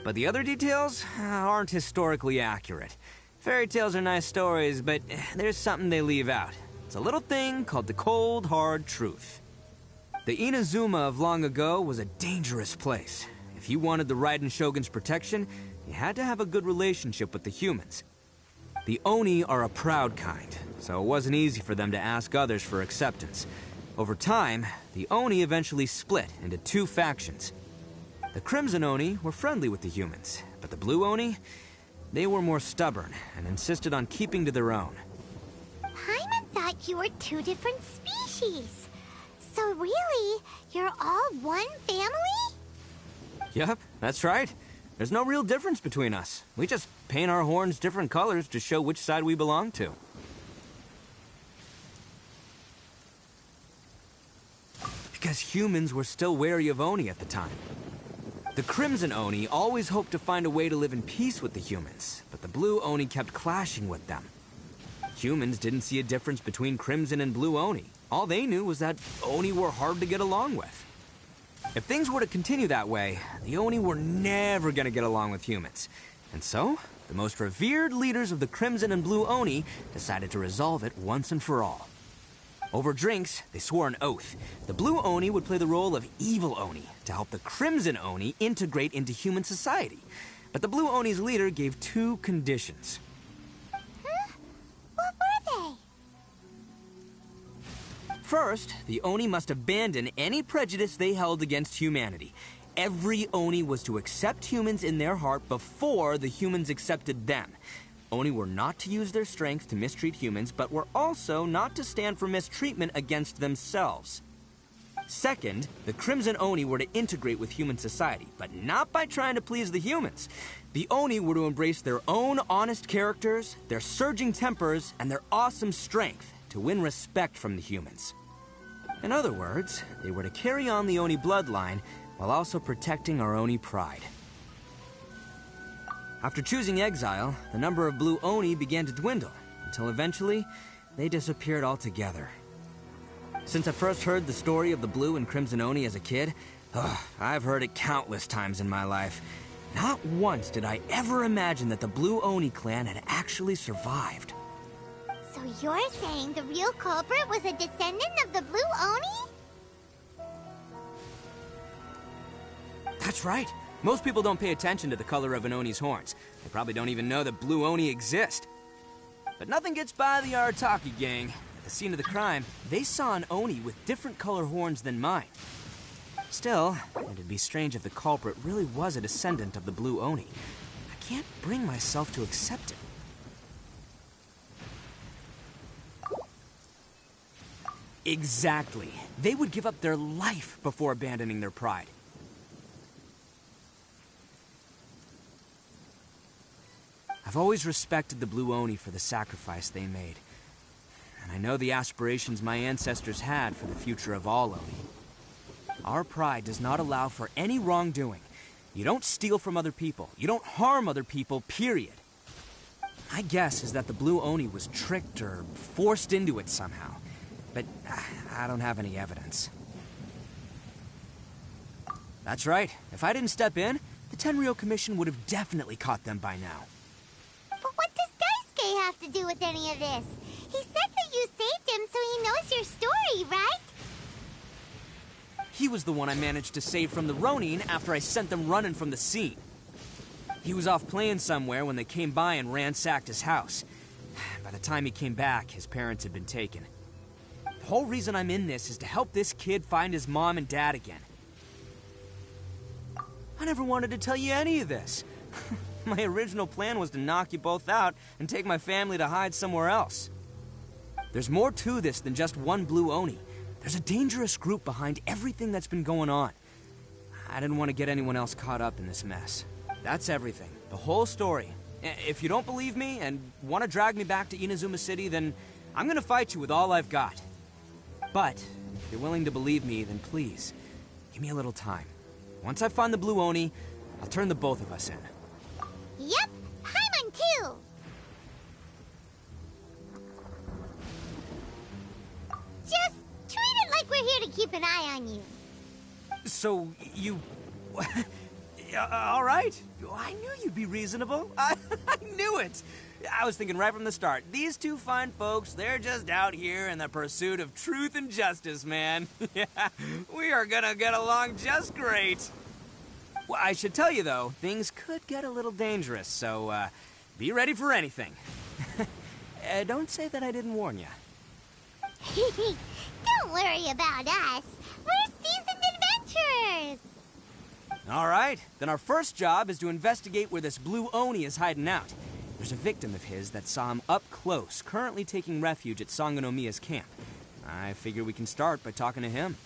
But the other details aren't historically accurate. Fairy tales are nice stories, but there's something they leave out. It's a little thing called the cold, hard truth. The Inazuma of long ago was a dangerous place. If you wanted the Raiden Shogun's protection, you had to have a good relationship with the humans. The Oni are a proud kind, so it wasn't easy for them to ask others for acceptance. Over time, the Oni eventually split into two factions. The Crimson Oni were friendly with the humans, But the blue Oni, they were more stubborn and insisted on keeping to their own. Paimon thought you were two different species. So really, you're all one family? Yep, that's right. There's no real difference between us. We just paint our horns different colors to show which side we belong to. Because humans were still wary of Oni at the time. The Crimson Oni always hoped to find a way to live in peace with the humans, but the Blue Oni kept clashing with them. Humans didn't see a difference between Crimson and Blue Oni. All they knew was that Oni were hard to get along with. If things were to continue that way, the Oni were never gonna get along with humans. And so, the most revered leaders of the Crimson and Blue Oni decided to resolve it once and for all. Over drinks, they swore an oath. The Blue Oni would play the role of evil Oni to help the Crimson Oni integrate into human society. But the Blue Oni's leader gave two conditions. Huh? What were they? First, the Oni must abandon any prejudice they held against humanity. Every Oni was to accept humans in their heart before the humans accepted them. Oni were not to use their strength to mistreat humans, but were also not to stand for mistreatment against themselves. Second, the Crimson Oni were to integrate with human society, but not by trying to please the humans. The Oni were to embrace their own honest characters, their surging tempers, and their awesome strength to win respect from the humans. In other words, they were to carry on the Oni bloodline while also protecting our Oni pride. After choosing exile, the number of Blue Oni began to dwindle, until eventually, they disappeared altogether. Since I first heard the story of the Blue and Crimson Oni as a kid, I've heard it countless times in my life. Not once did I ever imagine that the Blue Oni clan had actually survived. So you're saying the real culprit was a descendant of the Blue Oni? That's right. Most people don't pay attention to the color of an Oni's horns. They probably don't even know that Blue Oni exist. But nothing gets by the Arataki gang. At the scene of the crime, they saw an Oni with different color horns than mine. Still, it'd be strange if the culprit really was a descendant of the Blue Oni. I can't bring myself to accept it. Exactly. They would give up their life before abandoning their pride. I've always respected the Blue Oni for the sacrifice they made. And I know the aspirations my ancestors had for the future of all Oni. Our pride does not allow for any wrongdoing. You don't steal from other people. You don't harm other people, period. My guess is that the Blue Oni was tricked or forced into it somehow. But I don't have any evidence. That's right. If I didn't step in, the Tenryou Commission would have definitely caught them by now. But what does Daisuke have to do with any of this? He said that you saved him so he knows your story, right? He was the one I managed to save from the Ronin after I sent them running from the scene. He was off playing somewhere when they came by and ransacked his house. By the time he came back, his parents had been taken. The whole reason I'm in this is to help this kid find his mom and dad again. I never wanted to tell you any of this. My original plan was to knock you both out and take my family to hide somewhere else. There's more to this than just one Blue Oni. There's a dangerous group behind everything that's been going on. I didn't want to get anyone else caught up in this mess. That's everything. The whole story. If you don't believe me and want to drag me back to Inazuma City, then I'm gonna fight you with all I've got. But if you're willing to believe me, then please, give me a little time. Once I find the Blue Oni, I'll turn the both of us in. Yep, Paimon too! Just treat it like we're here to keep an eye on you. So, you... all right. I knew you'd be reasonable. I knew it. I was thinking right from the start, these two fine folks, they're just out here in the pursuit of truth and justice, man. Yeah, we are gonna get along just great. Well, I should tell you, though, things could get a little dangerous, so, be ready for anything. Don't say that I didn't warn you. Don't worry about us. We're seasoned adventurers. All right, then our first job is to investigate where this blue Oni is hiding out. There's a victim of his that saw him up close, currently taking refuge at Sangonomiya's camp. I figure we can start by talking to him.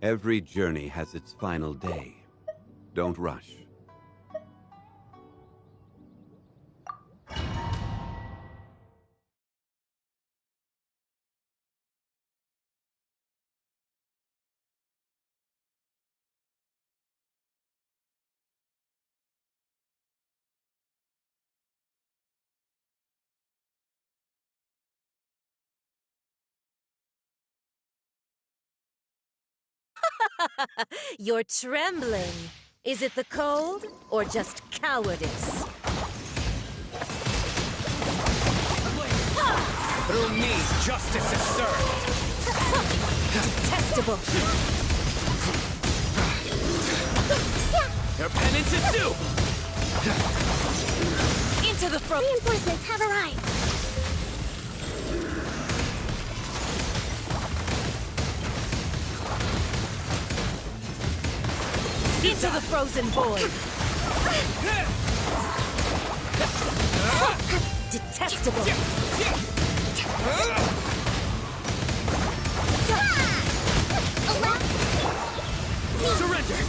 Every journey has its final day. Don't rush. You're trembling. Is it the cold or just cowardice? Through me, justice is served. Detestable. Your penance is due. Into the front. Reinforcements have arrived. Into the frozen void. Detestable. Surrender!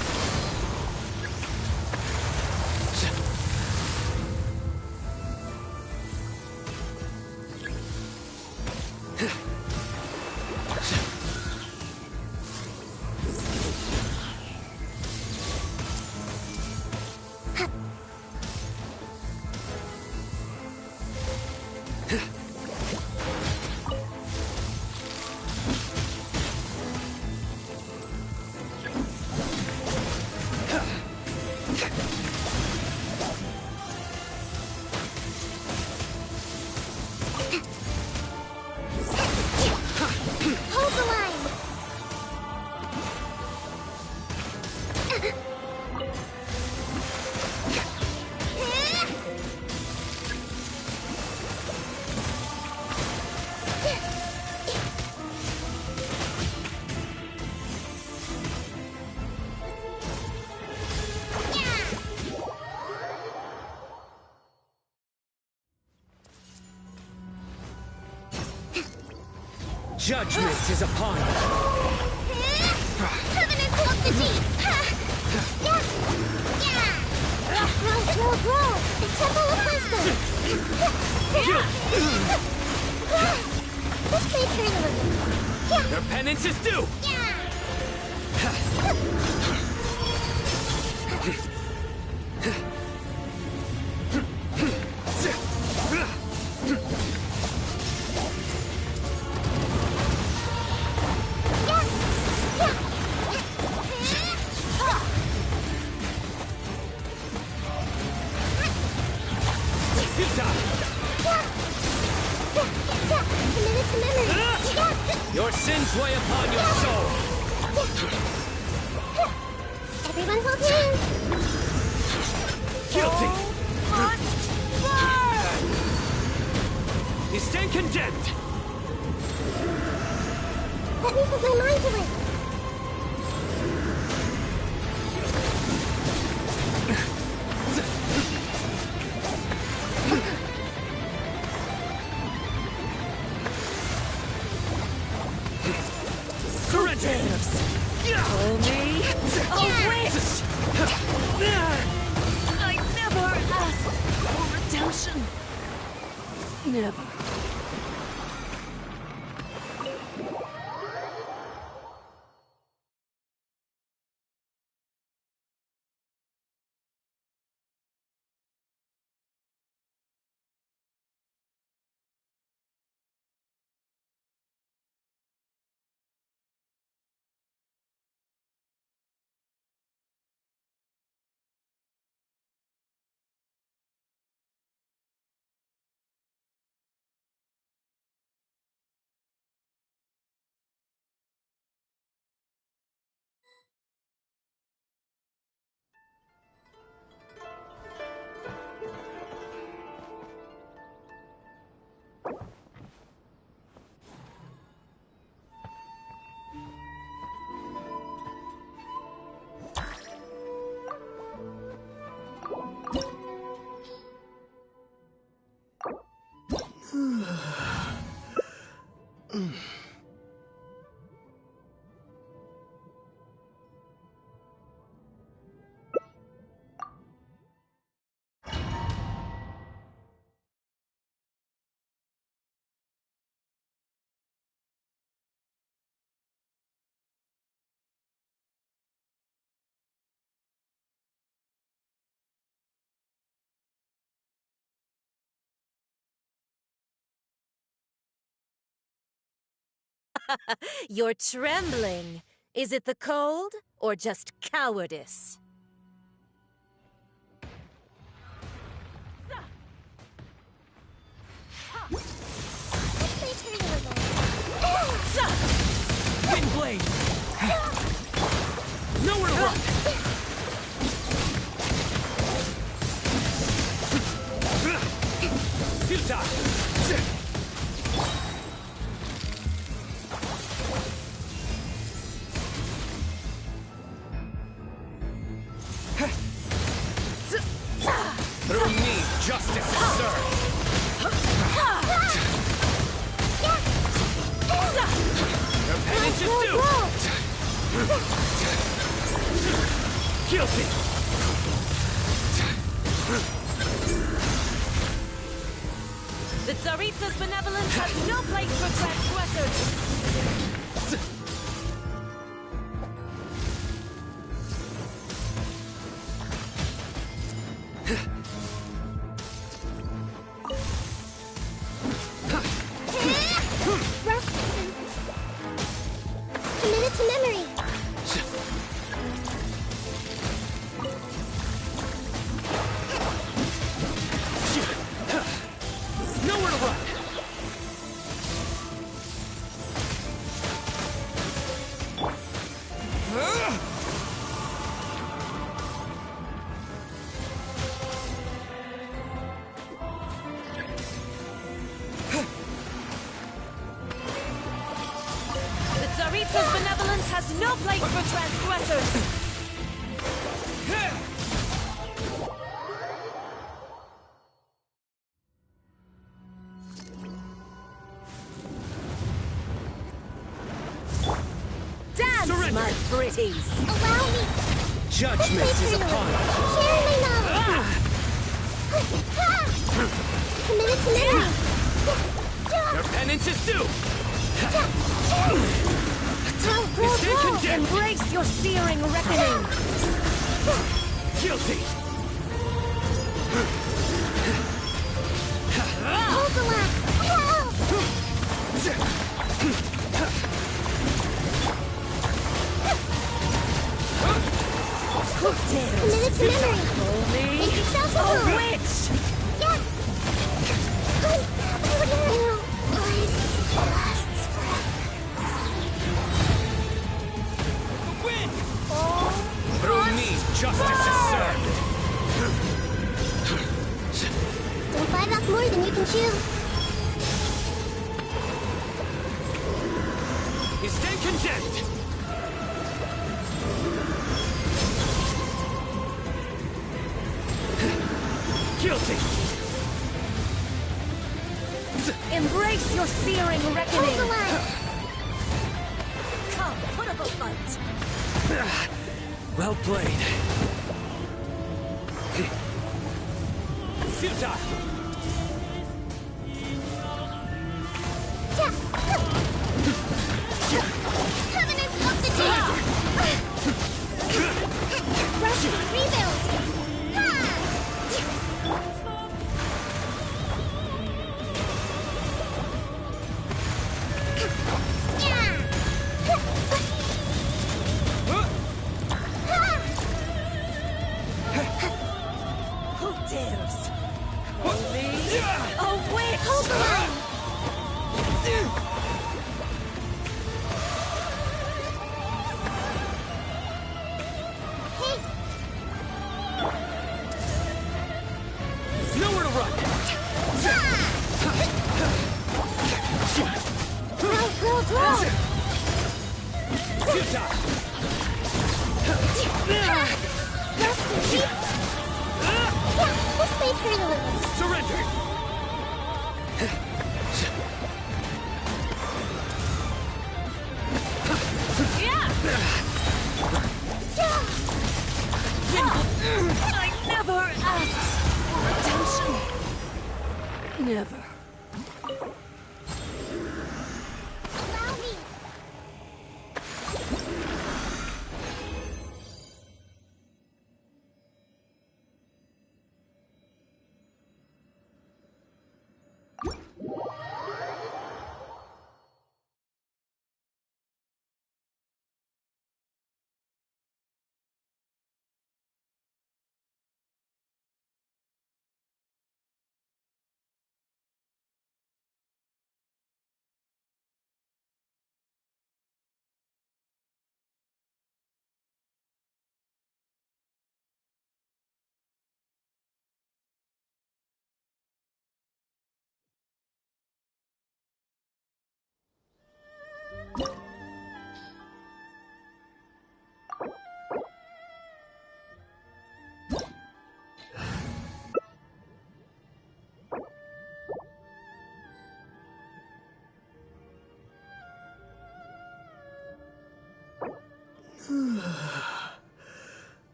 Judgment is upon you. Covenant of the deep. Roll. The Temple of Wisdom. This may turn a little. Your penance is due. Your sins weigh upon your soul. Everyone hold hands. Guilty. Must burn. You stand condemned. Let me put my mind to it. Call me a witch! I never asked for redemption. Never. You're trembling. Is it the cold or just cowardice? Wind blade. Nowhere to run. Futile. Through me, justice is served. Guilty! The Tsaritsa's benevolence has no place for transgressors! Committed to memory. Nowhere to run! The Tsaritsa's benevolence has no place for transgressors! Dance, Surrender. my pretties! Allow me. Judgment is upon us! Sharing my knowledge. Committed to memory. Your penance is due! Stay condemned! Embrace your searing reckoning! Guilty! Committed to memory. Make yourself at home. Witch! Yes. I would never. Life lasts forever. Win! Through me, justice is served! Don't bite off more than you can chew. You stand condemned! Guilty! Embrace your searing reckoning! Hold the line. Come, put up a fight! Well played. Futile! Covenant of the Jiwa. Rush, rebuild. Who dares? Call me a witch! Hold the line. Hey, Nowhere to run! roll. Futile! Rest and keep. Yeah, this may hurt a little. Surrender! I never asked for redemption. Never.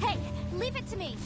Hey, leave it to me.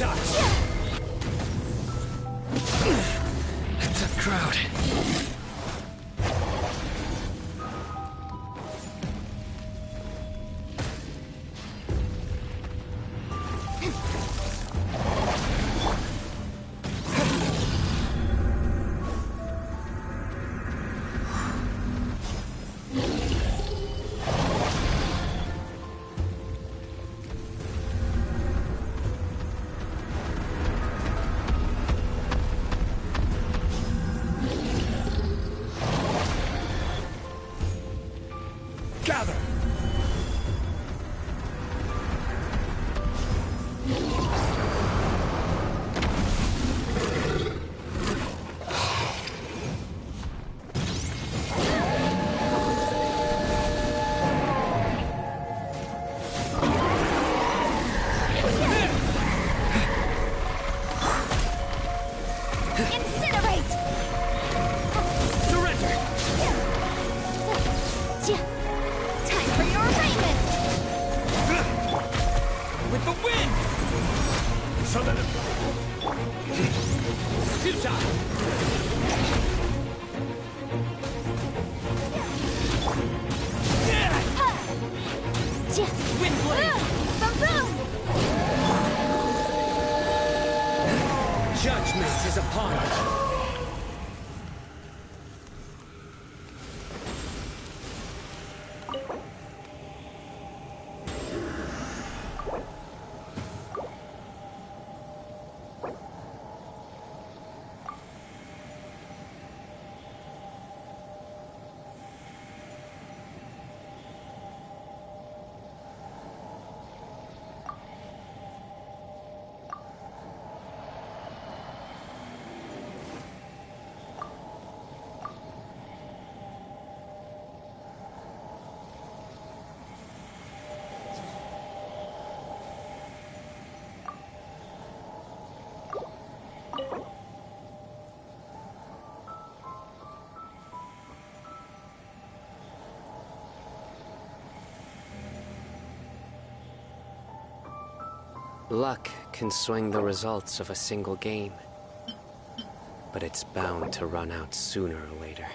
touch! Tough crowd. Gather! Incinerate! Surrender! Time for your arraignment! With the wind! Future! Wind blade! Boom boom! Judgment is upon us! Luck can swing the results of a single game, but it's bound to run out sooner or later.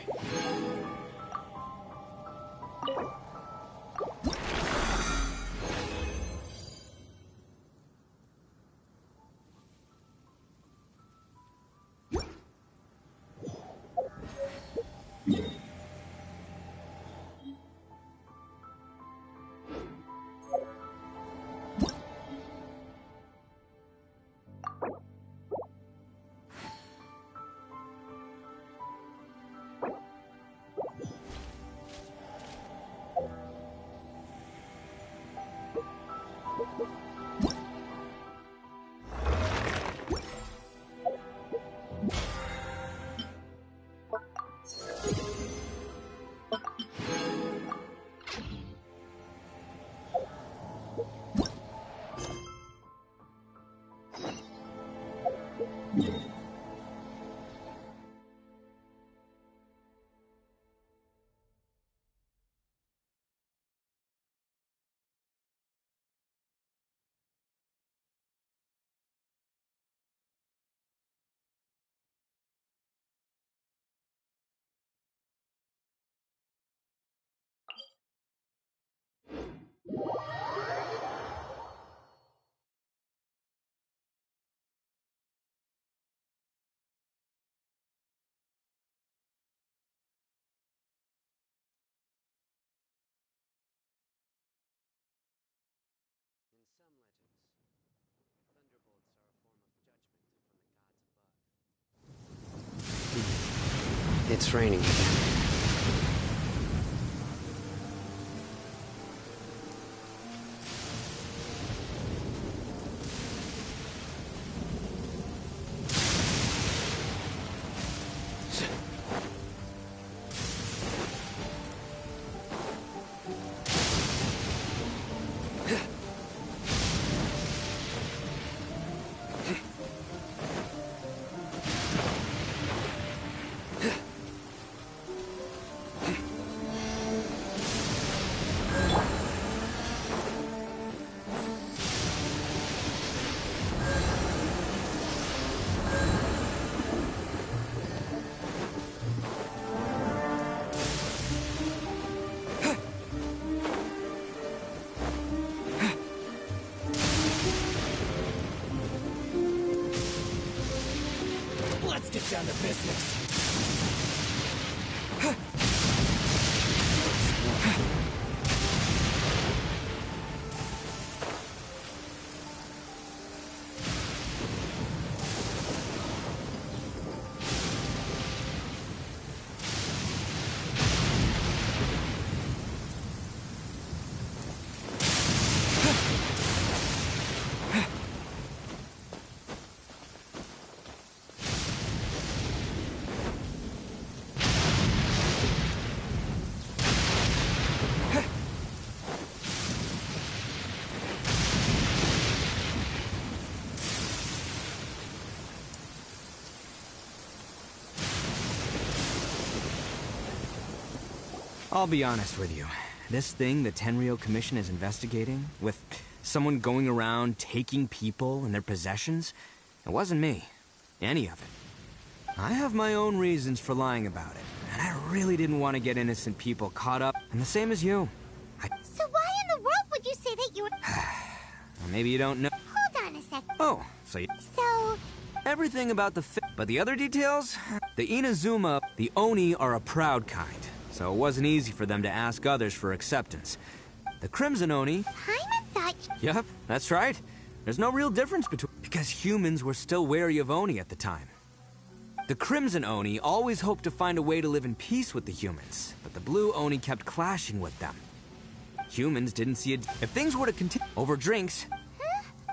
It's raining again. get down to business. I'll be honest with you. This thing the Tenryou Commission is investigating, with someone going around taking people and their possessions, it wasn't me. Any of it. I have my own reasons for lying about it, and I really didn't want to get innocent people caught up. I'm the same as you. So why in the world would you say that you were... Well, maybe you don't know. Hold on a sec. Oh, so you... So... Everything about the but the other details? The Inazuma, the Oni are a proud kind, so it wasn't easy for them to ask others for acceptance. The Crimson Oni... Paimon thought... Yep, that's right. There's no real difference between... Because humans were still wary of Oni at the time. The Crimson Oni always hoped to find a way to live in peace with the humans, but the Blue Oni kept clashing with them. Humans didn't see it. If things were to continue over drinks...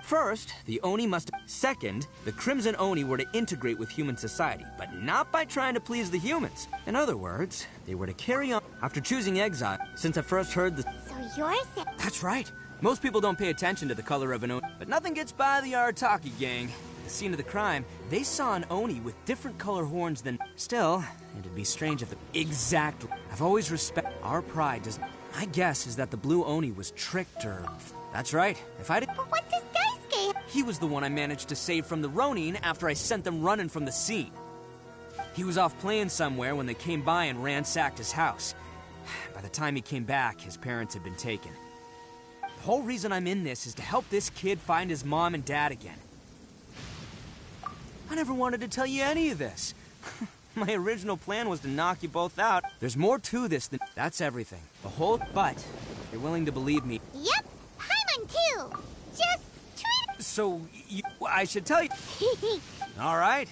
First, the Oni must... Second, the Crimson Oni were to integrate with human society, but not by trying to please the humans. In other words, they were to carry on after choosing exile, since I first heard the... So you're saying... That's right. Most people don't pay attention to the color of an Oni, but nothing gets by the Arataki gang. At the scene of the crime, they saw an Oni with different color horns than... Still, it'd be strange if the... Exactly. I've always respected... Our pride does... My guess is that the Blue Oni was tricked or... That's right. If I did... But what does Daisuke... He was the one I managed to save from the Ronin after I sent them running from the scene. He was off playing somewhere when they came by and ransacked his house. By the time he came back, his parents had been taken. The whole reason I'm in this is to help this kid find his mom and dad again. I never wanted to tell you any of this. My original plan was to knock you both out. There's more to this than... That's everything. The whole... But, if you're willing to believe me... Yep, Paimon too. Just treat... So, I should tell you... All right.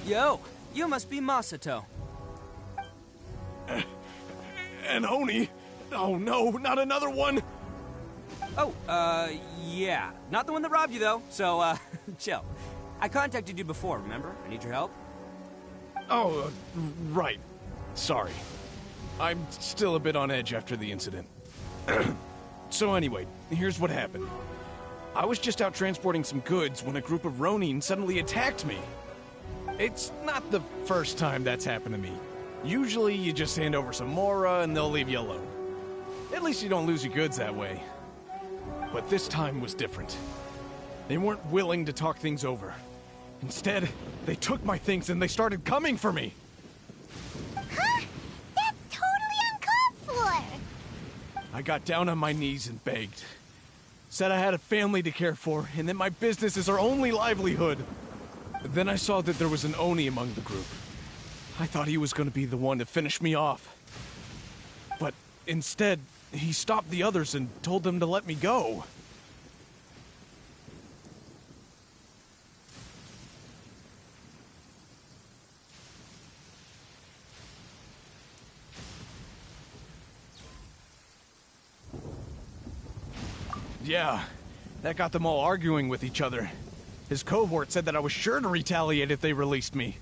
Yo, you must be Masato. An Oni? Oh no, not another one! Oh, yeah. Not the one that robbed you, though, so, chill. I contacted you before, remember? I need your help. Oh, right. Sorry. I'm still a bit on edge after the incident. So anyway, here's what happened. I was just out transporting some goods when a group of Ronin suddenly attacked me. It's not the first time that's happened to me. Usually you just hand over some Mora and they'll leave you alone. At least you don't lose your goods that way. But this time was different. They weren't willing to talk things over. Instead, they took my things and they started coming for me. Huh? That's totally uncalled for! I got down on my knees and begged. Said I had a family to care for, and that my business is our only livelihood. Then I saw that there was an Oni among the group. I thought he was going to be the one to finish me off. But instead, he stopped the others and told them to let me go. Yeah, that got them all arguing with each other. His cohort said that I was sure to retaliate if they released me.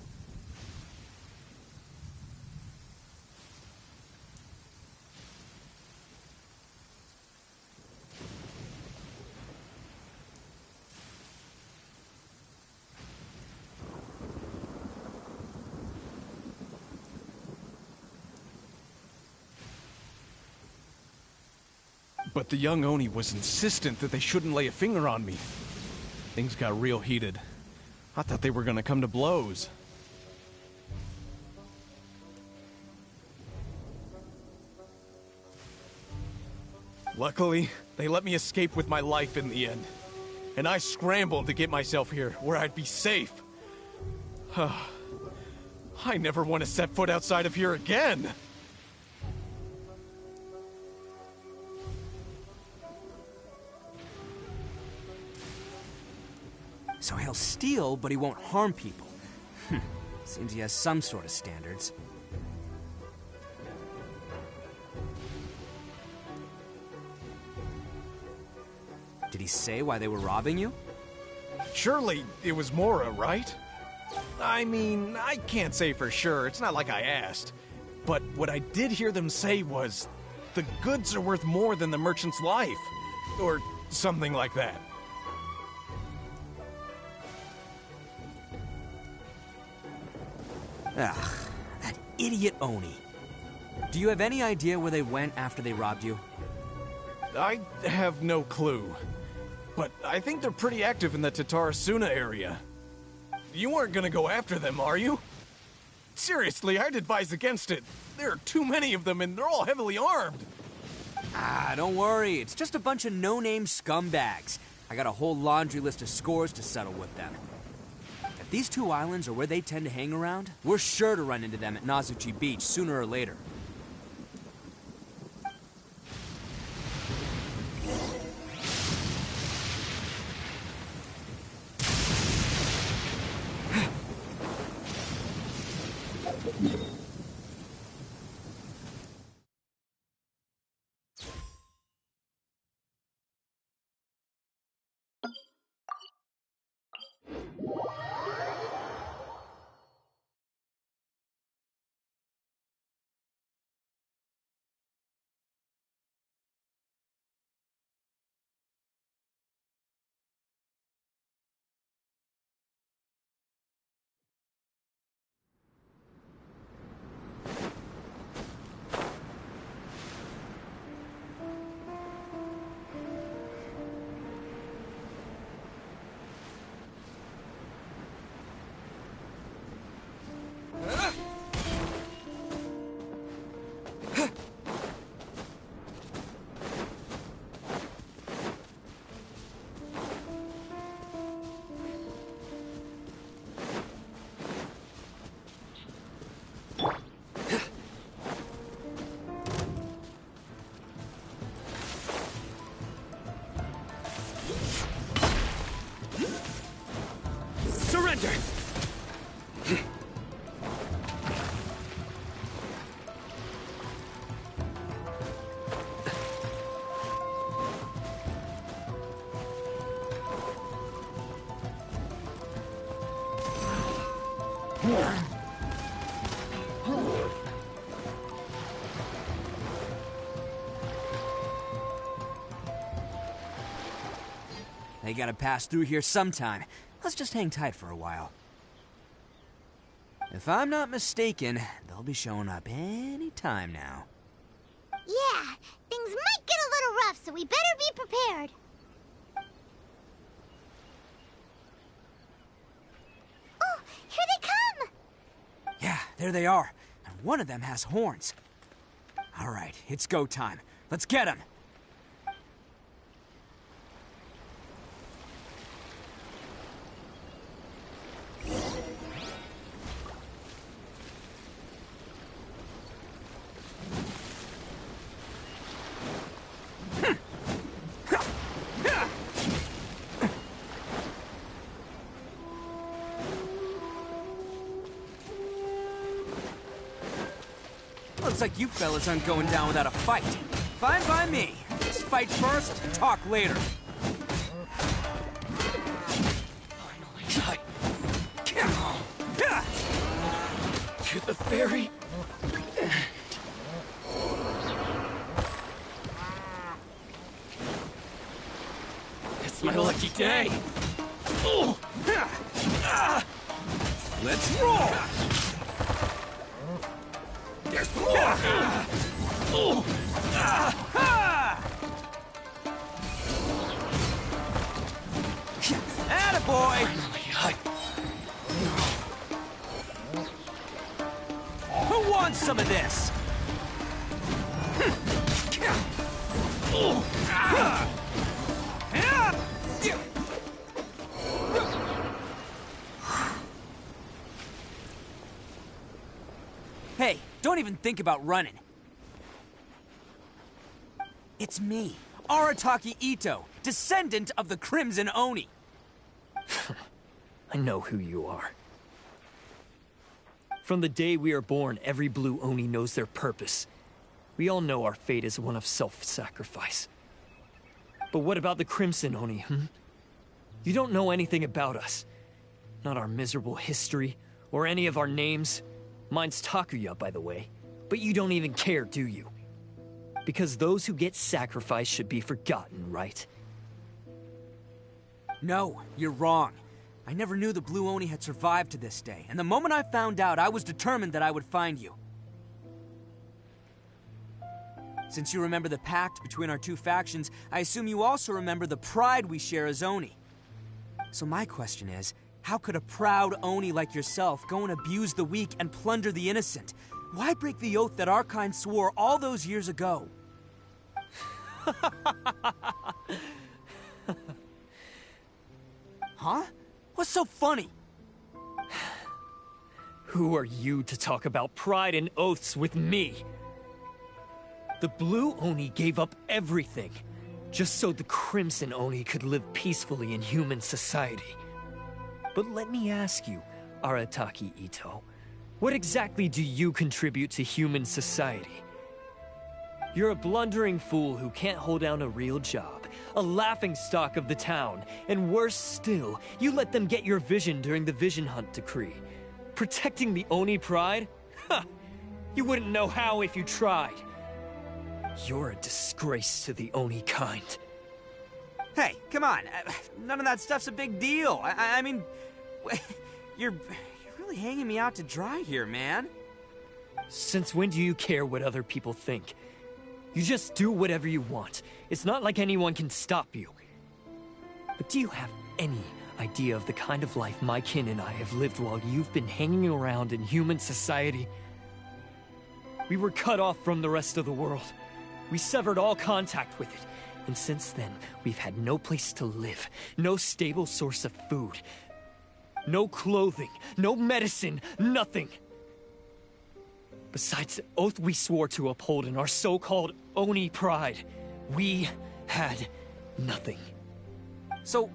But the young Oni was insistent that they shouldn't lay a finger on me. Things got real heated. I thought they were gonna come to blows. Luckily, they let me escape with my life in the end. And I scrambled to get myself here, where I'd be safe. I never want to set foot outside of here again! So he'll steal, but he won't harm people. Seems he has some sort of standards. Did he say why they were robbing you? Surely it was Mora, right? I mean, I can't say for sure. It's not like I asked. But what I did hear them say was, the goods are worth more than the merchant's life. Or something like that. Ugh, that idiot Oni. Do you have any idea where they went after they robbed you? I have no clue. But I think they're pretty active in the Tatarasuna area. You aren't gonna go after them, are you? Seriously, I'd advise against it. There are too many of them and they're all heavily armed. Ah, don't worry. It's just a bunch of no-name scumbags. I got a whole laundry list of scores to settle with them. If these two islands are where they tend to hang around, we're sure to run into them at Nazuchi Beach sooner or later. Surrender! They gotta pass through here sometime. Let's just hang tight for a while. If I'm not mistaken, they'll be showing up any time now. Yeah, things might get a little rough, so we better be prepared. There they are, and one of them has horns. All right, it's go time. Let's get him! Looks like you fellas aren't going down without a fight. Fine by me. Let's fight first, talk later. Finally, to the ferry. It's my lucky day. Let's roll! There's more! Attaboy! Who wants some of this? Hey, don't even think about running. It's me, Arataki Itto, descendant of the Crimson Oni. I know who you are. From the day we are born, every blue Oni knows their purpose. We all know our fate is one of self-sacrifice. But what about the Crimson Oni, You don't know anything about us. Not our miserable history, or any of our names. Mine's Takuya, by the way. But you don't even care, do you? Because those who get sacrificed should be forgotten, right? No, you're wrong. I never knew the Blue Oni had survived to this day, and the moment I found out, I was determined that I would find you. Since you remember the pact between our two factions, I assume you also remember the pride we share as Oni. So my question is, how could a proud Oni like yourself go and abuse the weak and plunder the innocent? Why break the oath that our kind swore all those years ago? Huh? What's so funny? Who are you to talk about pride and oaths with me? The Blue Oni gave up everything, just so the Crimson Oni could live peacefully in human society. But let me ask you, Arataki Itto, what exactly do you contribute to human society? You're a blundering fool who can't hold down a real job, a laughingstock of the town, and worse still, you let them get your vision during the Vision Hunt decree. Protecting the Oni pride? Ha! You wouldn't know how if you tried. You're a disgrace to the Oni kind. Hey, come on. None of that stuff's a big deal. I mean, you're really hanging me out to dry here, man. Since when do you care what other people think? You just do whatever you want. It's not like anyone can stop you. But do you have any idea of the kind of life my kin and I have lived while you've been hanging around in human society? We were cut off from the rest of the world. We severed all contact with it. And since then, we've had no place to live, no stable source of food, no clothing, no medicine, nothing. Besides the oath we swore to uphold in our so-called Oni pride, we had nothing. So,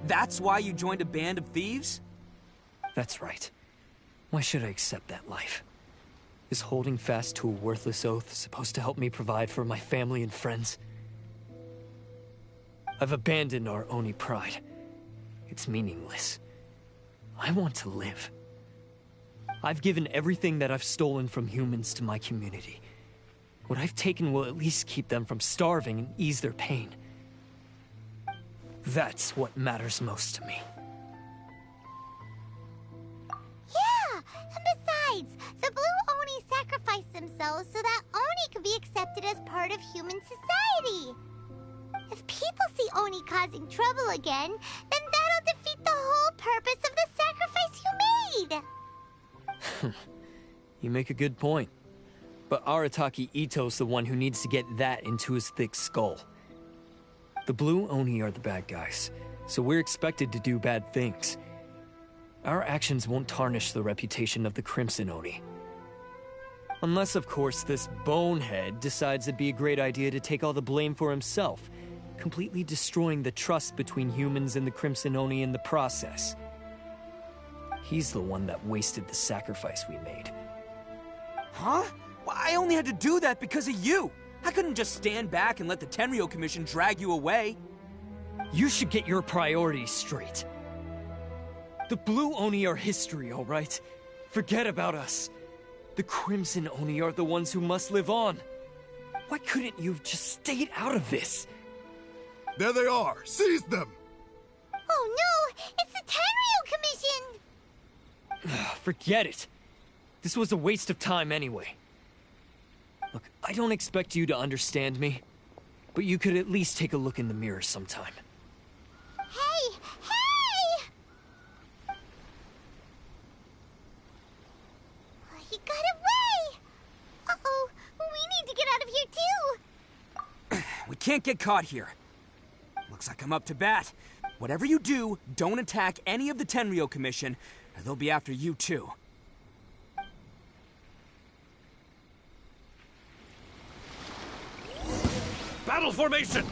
that's why you joined a band of thieves? That's right. Why should I accept that life? Is holding fast to a worthless oath supposed to help me provide for my family and friends? I've abandoned our Oni pride. It's meaningless. I want to live. I've given everything that I've stolen from humans to my community. What I've taken will at least keep them from starving and ease their pain. That's what matters most to me. Yeah, and besides, the Blue Oni sacrificed themselves so that Oni could be accepted as part of human society. If people see Oni causing trouble again, then that'll defeat the whole purpose of the sacrifice you made. You make a good point. But Arataki Itto's the one who needs to get that into his thick skull. The Blue Oni are the bad guys, so we're expected to do bad things. Our actions won't tarnish the reputation of the Crimson Oni. Unless, of course, this bonehead decides it'd be a great idea to take all the blame for himself, completely destroying the trust between humans and the Crimson Oni in the process. He's the one that wasted the sacrifice we made. Huh? Well, I only had to do that because of you. I couldn't just stand back and let the Tenryou Commission drag you away. You should get your priorities straight. The Blue Oni are history, all right? Forget about us. The Crimson Oni are the ones who must live on. Why couldn't you have just stayed out of this? There they are! Seize them! Oh no! It's the Tenryou Commission! Forget it. This was a waste of time anyway. Look, I don't expect you to understand me, but you could at least take a look in the mirror sometime. Hey! Hey! He got away! Uh-oh, we need to get out of here too! We can't get caught here. Looks like I'm up to bat. Whatever you do, don't attack any of the Tenryou Commission, or they'll be after you too. Battle formation!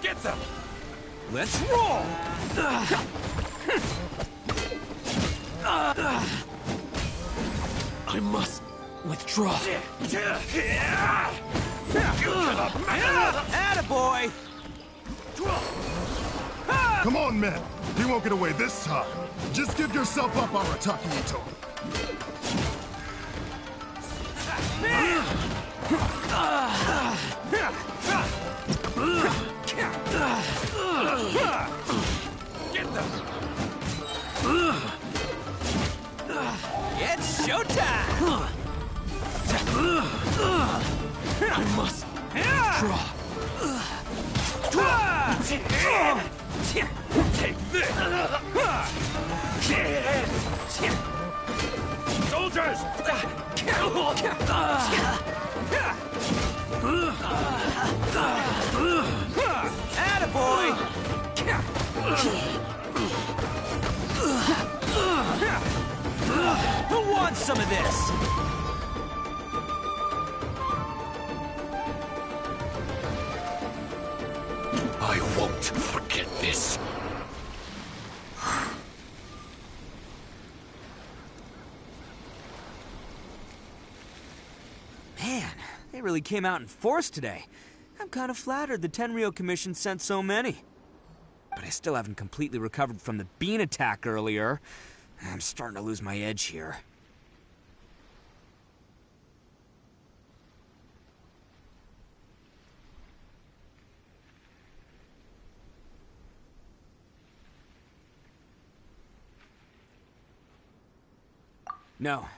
Get them! Let's roll! I must withdraw. Attaboy! Come on, men! He won't get away this time. Just give yourself up, Arataki Itto. Get them! It's showtime! I must draw. Take this! Soldiers! Attaboy! Who wants some of this? I won't forget this. Man, they really came out in force today. I'm kind of flattered the Tenryou Commission sent so many. But I still haven't completely recovered from the bean attack earlier. I'm starting to lose my edge here.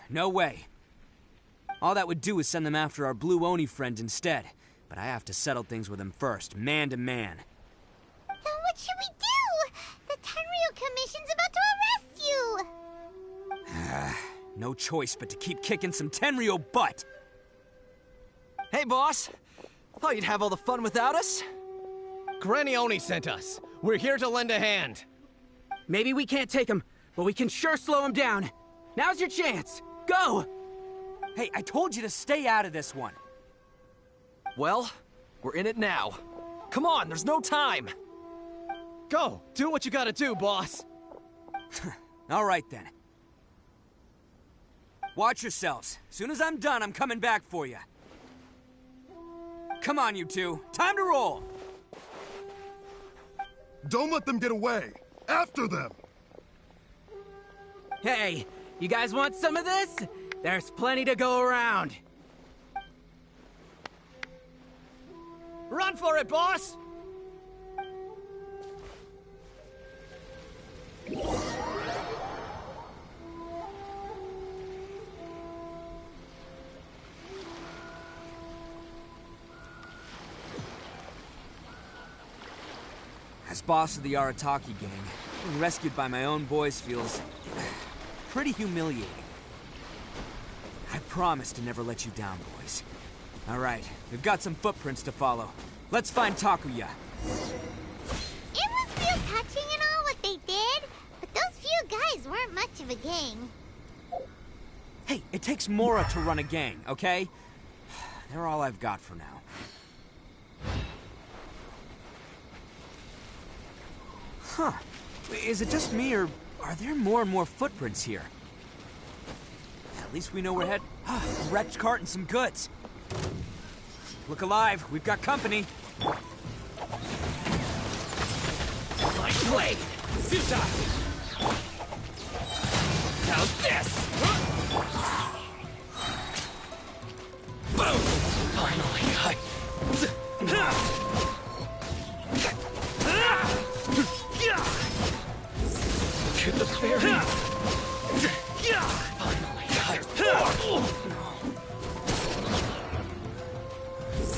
No way. All that would do is send them after our Blue Oni friend instead. But I have to settle things with him first, man to man. Then what should we do? The Tenryou Commission's about to arrest you! No choice but to keep kicking some Tenryou butt! Hey, boss! Thought you'd have all the fun without us? Granny Oni sent us. We're here to lend a hand. Maybe we can't take him, but we can sure slow him down. Now's your chance! Go! Hey, I told you to stay out of this one. Well, we're in it now. Come on, there's no time! Go! Do what you gotta do, boss! All right, then. Watch yourselves. Soon as I'm done, I'm coming back for you. Come on, you two. Time to roll! Don't let them get away! After them! Hey, you guys want some of this? There's plenty to go around. Run for it, boss! As boss of the Arataki gang, being rescued by my own boys feels pretty humiliating. I promise to never let you down, boys. All right, we've got some footprints to follow. Let's find Takuya. It was real touching and all what they did, but those few guys weren't much of a gang. Hey, it takes Mora to run a gang, okay? They're all I've got for now. Huh. Is it just me, or are there more and more footprints here? At least we know we're headed. A wrecked cart and some goods. Look alive, we've got company. My blade! Bisa! How's this? Boom! Finally, to the fairy!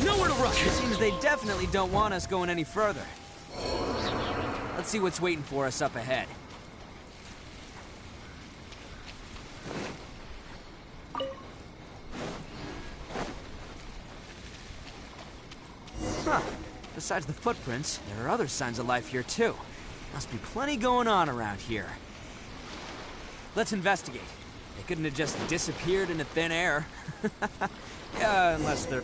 Nowhere to run! It seems they definitely don't want us going any further. Let's see what's waiting for us up ahead. Huh. Besides the footprints, there are other signs of life here too. Must be plenty going on around here. Let's investigate. They couldn't have just disappeared into thin air. Yeah, unless they're...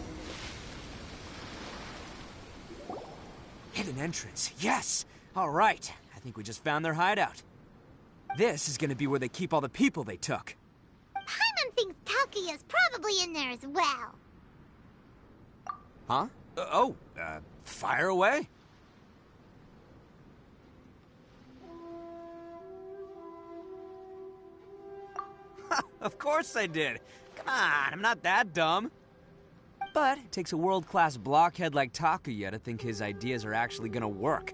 Hidden entrance, yes! All right, I think we just found their hideout. This is gonna be where they keep all the people they took. Paimon thinks Takuya's probably in there as well. Huh? Fire away. Of course I did. Come on, I'm not that dumb. But it takes a world-class blockhead like Takuya to think his ideas are actually gonna work.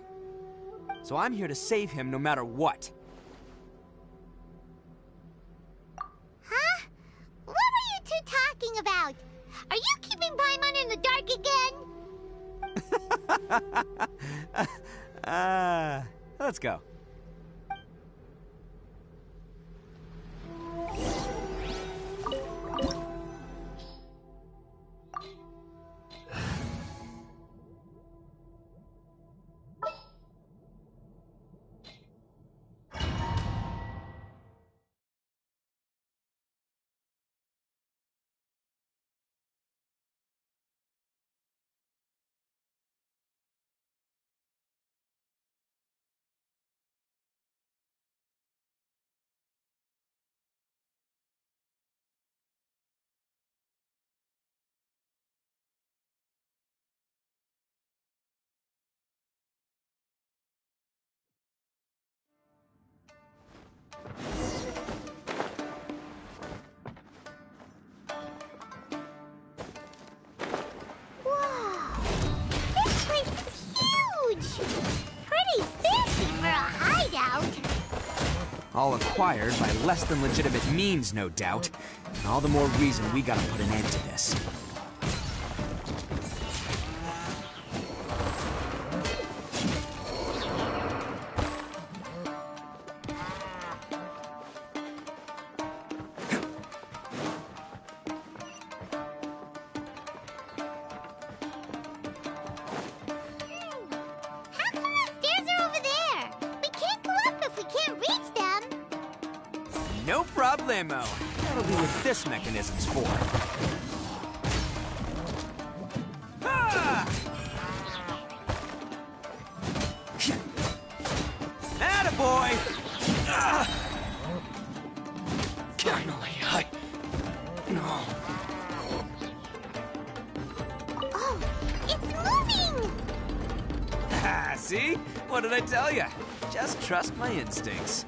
So I'm here to save him no matter what. Huh? What were you two talking about? Are you keeping Paimon in the dark again? Let's go. All acquired by less than legitimate means, no doubt. And all the more reason we gotta put an end to this. No problemo. That'll be what this mechanism's for. Ah! Attaboy! Ah! Finally, No. Oh, it's moving! Ah, see? What did I tell you? Just trust my instincts.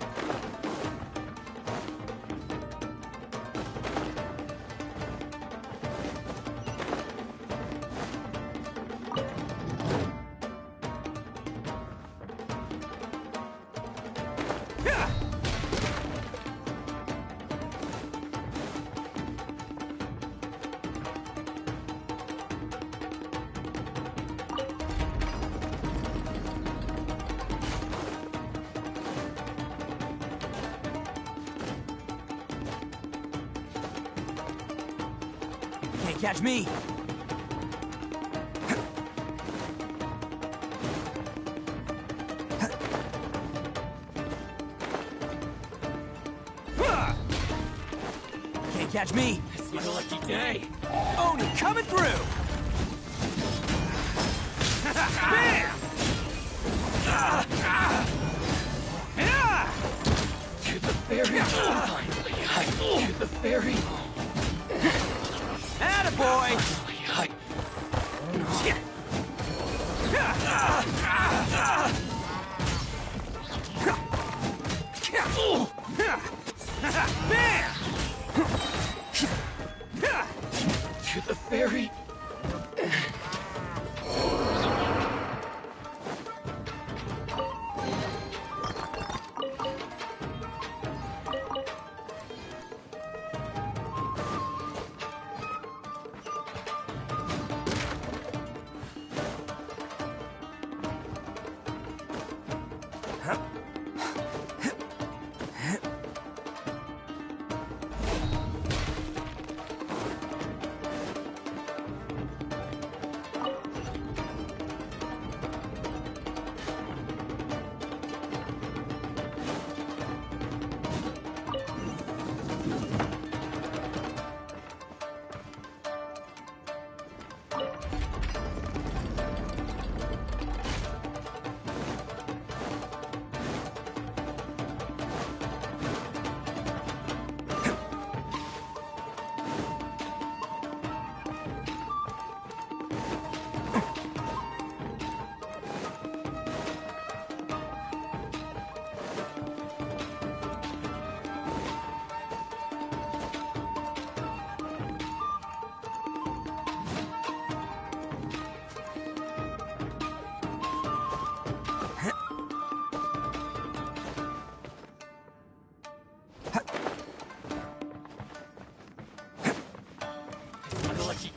Can't catch me! Can't catch me! It's my lucky day! Oni coming through! Bam! To the ferry! To the ferry! Attaboy! Bam! To the ferry!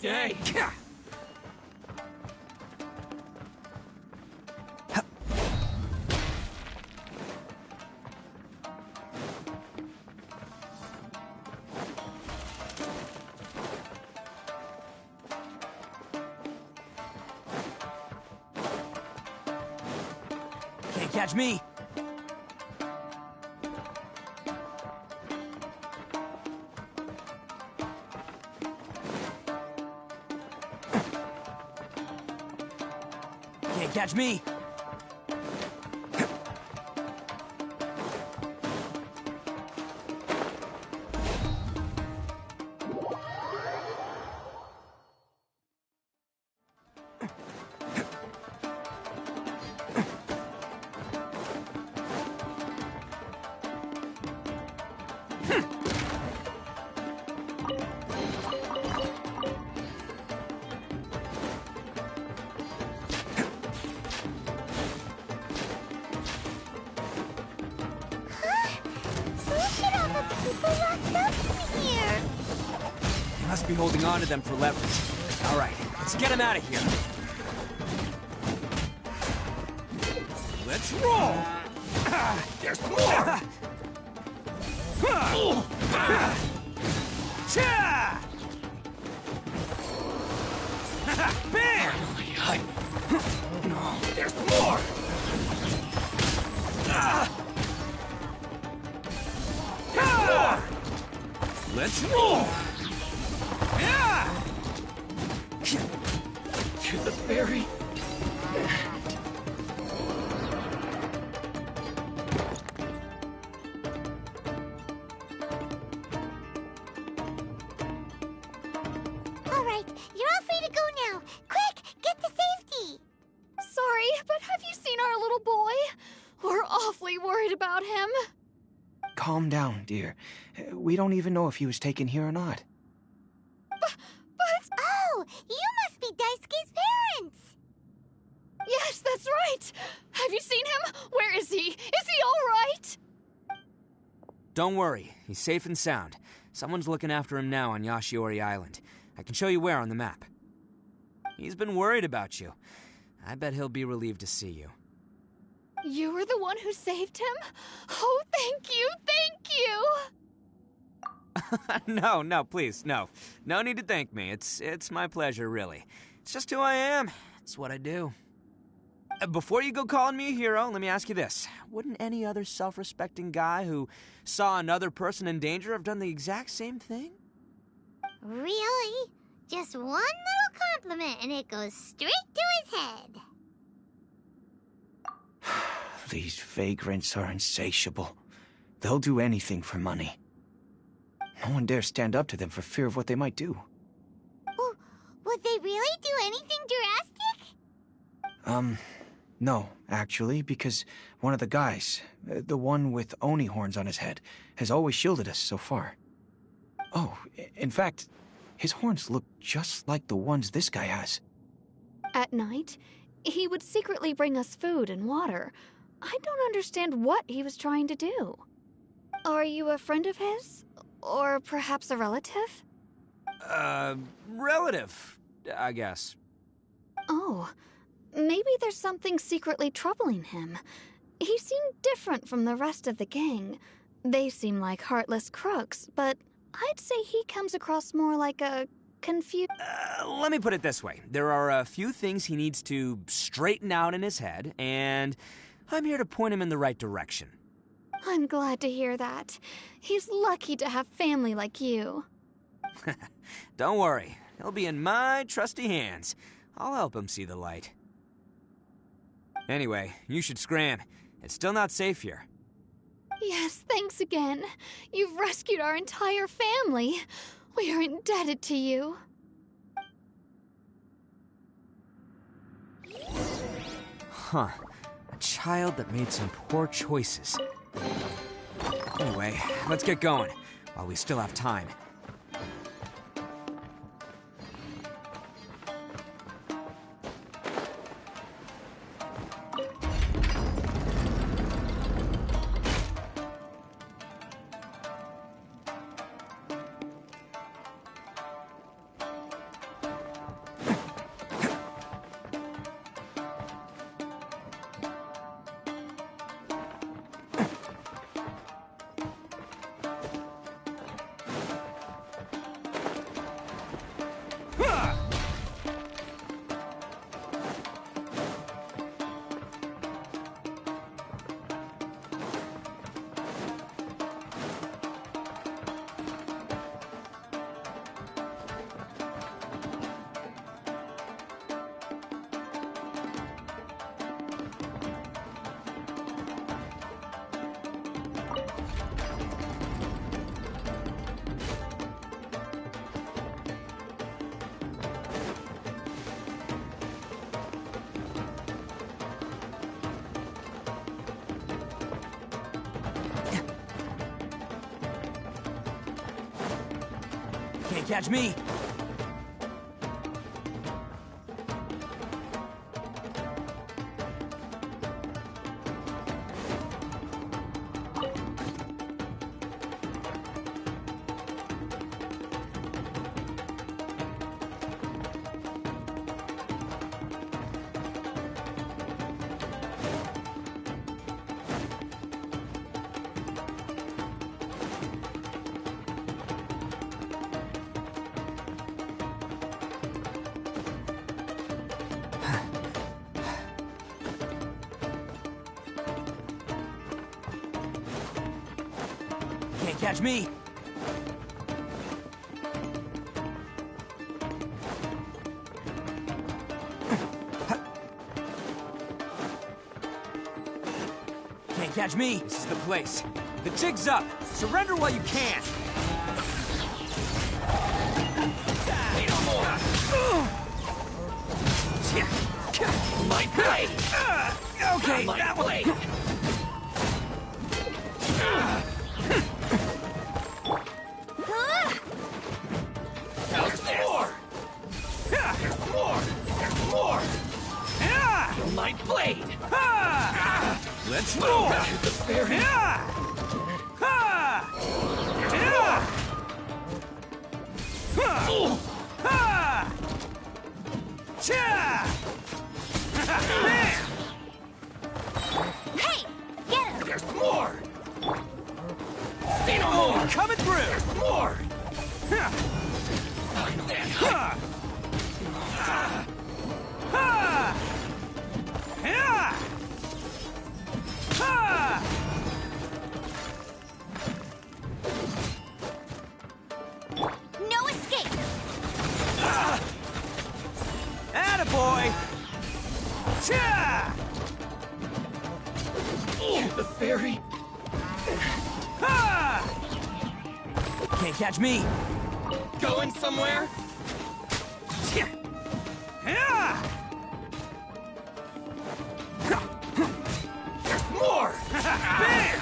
Day. Can't catch me! Can't catch me! Must be holding on to them for leverage. All right, let's get him out of here. Let's roll! There's more! Bam! No, there's more! There's more! Let's roll! To the ferry. All right, you're all free to go now. Quick, get to safety. Sorry, but have you seen our little boy? We're awfully worried about him. Calm down, dear. We don't even know if he was taken here or not. Oh, you must be Daisuke's parents! Yes, that's right! Have you seen him? Where is he? Is he all right? Don't worry, he's safe and sound. Someone's looking after him now on Yashiori Island. I can show you where on the map. He's been worried about you. I bet he'll be relieved to see you. You were the one who saved him? Oh, thank you, thank you! No, please, no. No need to thank me. It's my pleasure, really. It's just who I am. It's what I do. Before you go calling me a hero, let me ask you this. Wouldn't any other self-respecting guy who saw another person in danger have done the exact same thing? Really? Just one little compliment and it goes straight to his head. These vagrants are insatiable. They'll do anything for money. No one dares stand up to them for fear of what they might do. Would they really do anything drastic? No, actually, because one of the guys, the one with Oni horns on his head, has always shielded us so far. Oh, in fact, his horns look just like the ones this guy has. At night, he would secretly bring us food and water. I don't understand what he was trying to do. Are you a friend of his? Or perhaps a relative? Relative, I guess. Oh, maybe there's something secretly troubling him. He seemed different from the rest of the gang. They seem like heartless crooks, but I'd say he comes across more like a confused... Let me put it this way. There are a few things he needs to straighten out in his head, and I'm here to point him in the right direction. I'm glad to hear that. He's lucky to have family like you. Don't worry. He'll be in my trusty hands. I'll help him see the light. Anyway, you should scram. It's still not safe here. Yes, thanks again. You've rescued our entire family. We are indebted to you. Huh. A child that made some poor choices. Anyway, let's get going, while we still have time. Can't catch me! Can't catch me! Can't catch me! This is the place. The jig's up! Surrender while you can! My blade! Okay, my that blade! one... There's more! There's more! There's more! My blade! Let's go! The fairy! Hey! Get him! There's more! Say no more! Coming through! There's more! The fairy. Can't catch me. Going somewhere? There's more! Bam!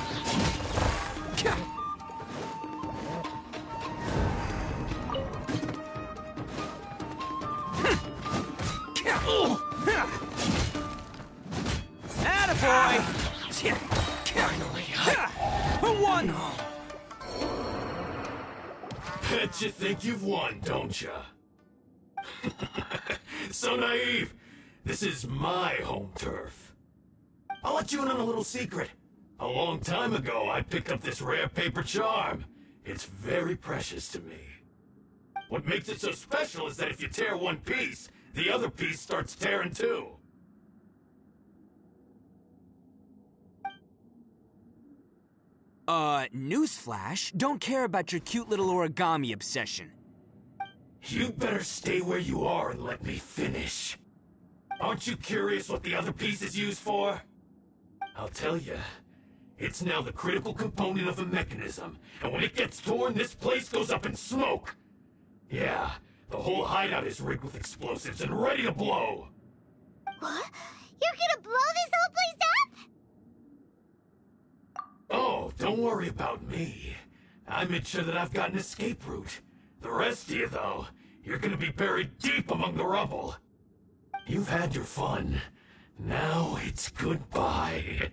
Attaboy! Finally, Who won? Bet you think you've won, don't ya? So naive. This is my home turf. I'll let you in on a little secret. A long time ago, I picked up this rare paper charm. It's very precious to me. What makes it so special is that if you tear one piece, the other piece starts tearing too. Newsflash, don't care about your cute little origami obsession. You better stay where you are and let me finish. Aren't you curious what the other piece is used for? I'll tell you. It's now the critical component of a mechanism, and when it gets torn, this place goes up in smoke. Yeah, the whole hideout is rigged with explosives and ready to blow. What? You're gonna blow this whole place up? Oh, don't worry about me. I made sure that I've got an escape route. The rest of you, though, you're gonna be buried deep among the rubble. You've had your fun. Now it's goodbye.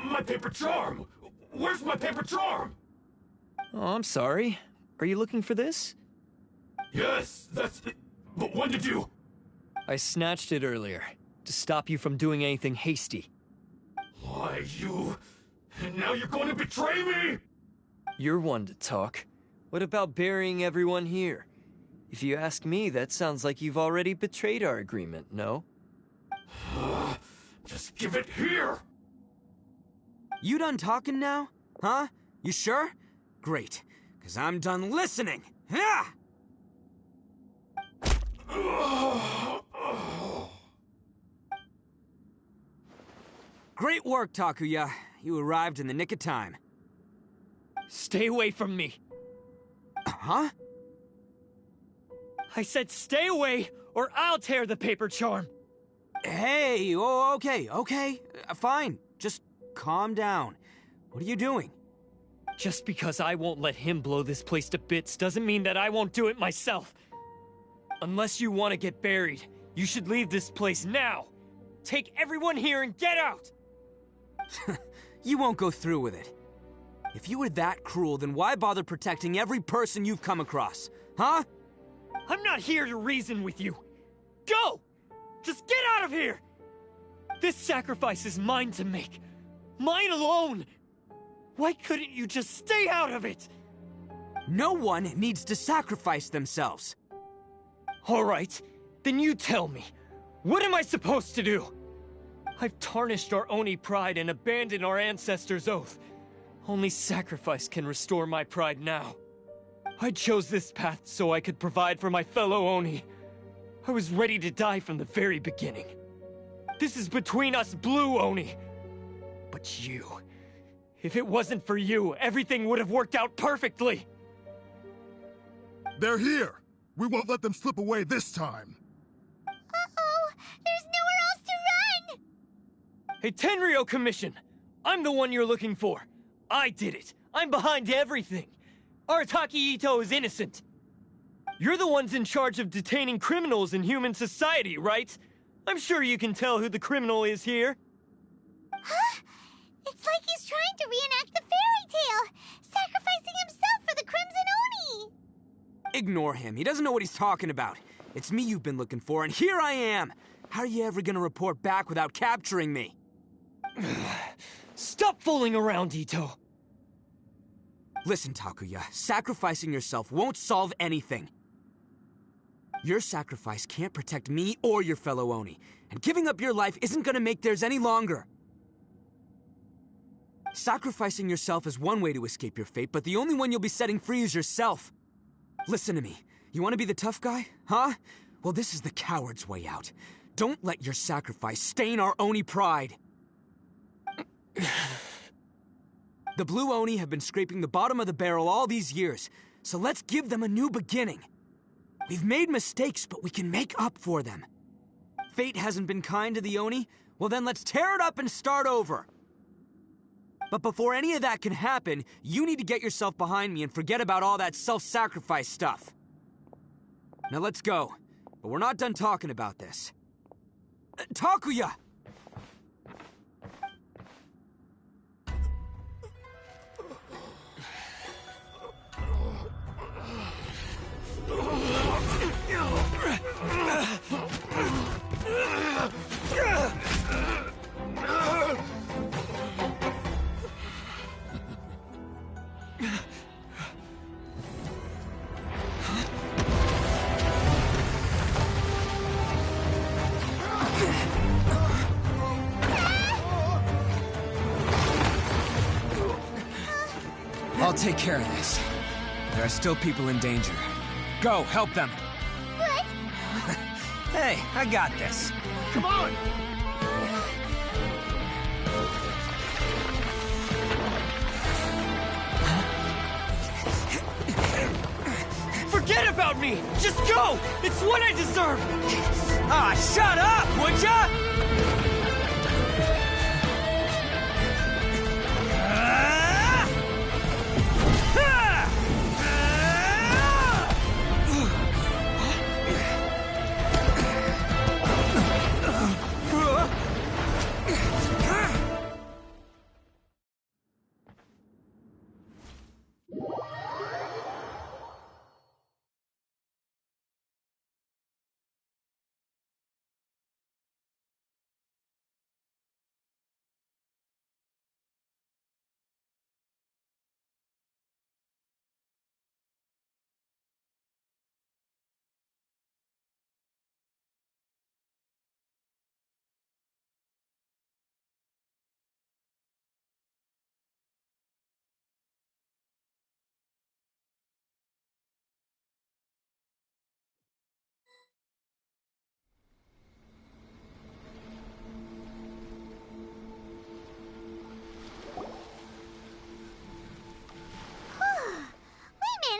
My paper charm! Where's my paper charm? Oh, I'm sorry. Are you looking for this? Yes, that's it. But when did you... I snatched it earlier, to stop you from doing anything hasty. Why, you... And now you're going to betray me? You're one to talk. What about burying everyone here? If you ask me, that sounds like you've already betrayed our agreement, no? Just give it here! You done talking now? Huh? You sure? Great, because I'm done listening. Ah! Great work, Takuya. You arrived in the nick of time. Stay away from me. Huh? I said stay away, or I'll tear the paper charm. Hey, oh, okay. Fine. Just calm down. What are you doing? Just because I won't let him blow this place to bits doesn't mean that I won't do it myself. Unless you want to get buried, you should leave this place now. Take everyone here and get out! You won't go through with it. If you were that cruel, then why bother protecting every person you've come across? Huh? I'm not here to reason with you. Go! Just get out of here! This sacrifice is mine to make. Mine alone! Why couldn't you just stay out of it? No one needs to sacrifice themselves. All right, then you tell me. What am I supposed to do? I've tarnished our Oni pride and abandoned our ancestors' oath. Only sacrifice can restore my pride now. I chose this path so I could provide for my fellow Oni. I was ready to die from the very beginning. This is between us Blue Oni. But you... If it wasn't for you, everything would have worked out perfectly! They're here! We won't let them slip away this time! Uh-oh! There's nowhere else to run! Hey, Tenryo Commission! I'm the one you're looking for. I did it. I'm behind everything. Arataki Itto is innocent. You're the ones in charge of detaining criminals in human society, right? I'm sure you can tell who the criminal is here. Huh? It's like he's trying to reenact the fairy tale, sacrificing himself for the Crimson Oni! Ignore him. He doesn't know what he's talking about. It's me you've been looking for, and here I am! How are you ever gonna report back without capturing me? Stop fooling around, Itto! Listen, Takuya, sacrificing yourself won't solve anything. Your sacrifice can't protect me or your fellow Oni, and giving up your life isn't gonna make theirs any longer. Sacrificing yourself is one way to escape your fate, but the only one you'll be setting free is yourself. Listen to me. You want to be the tough guy? Huh? Well, this is the coward's way out. Don't let your sacrifice stain our Oni pride. The Blue Oni have been scraping the bottom of the barrel all these years, so let's give them a new beginning. We've made mistakes, but we can make up for them. Fate hasn't been kind to the Oni? Well, then let's tear it up and start over. But before any of that can happen, you need to get yourself behind me and forget about all that self-sacrifice stuff. Now let's go. But we're not done talking about this. Takuya! I'll take care of this. There are still people in danger. Go, help them. What? Hey, I got this. Come on! Forget about me! Just go! It's what I deserve! Ah, shut up, would ya?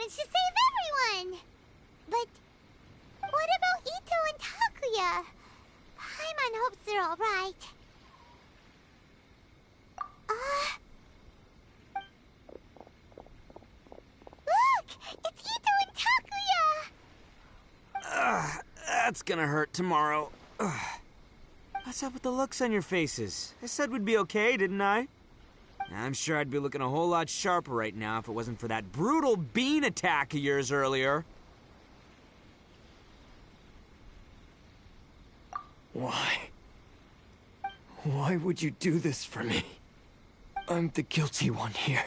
To save everyone! But what about Itto and Takuya? Paimon hopes they're all right. Look! It's Itto and Takuya! That's gonna hurt tomorrow. What's up with the looks on your faces? I said we'd be okay, didn't I? I'm sure I'd be looking a whole lot sharper right now if it wasn't for that brutal bean attack of yours earlier. Why? Why would you do this for me? I'm the guilty one here.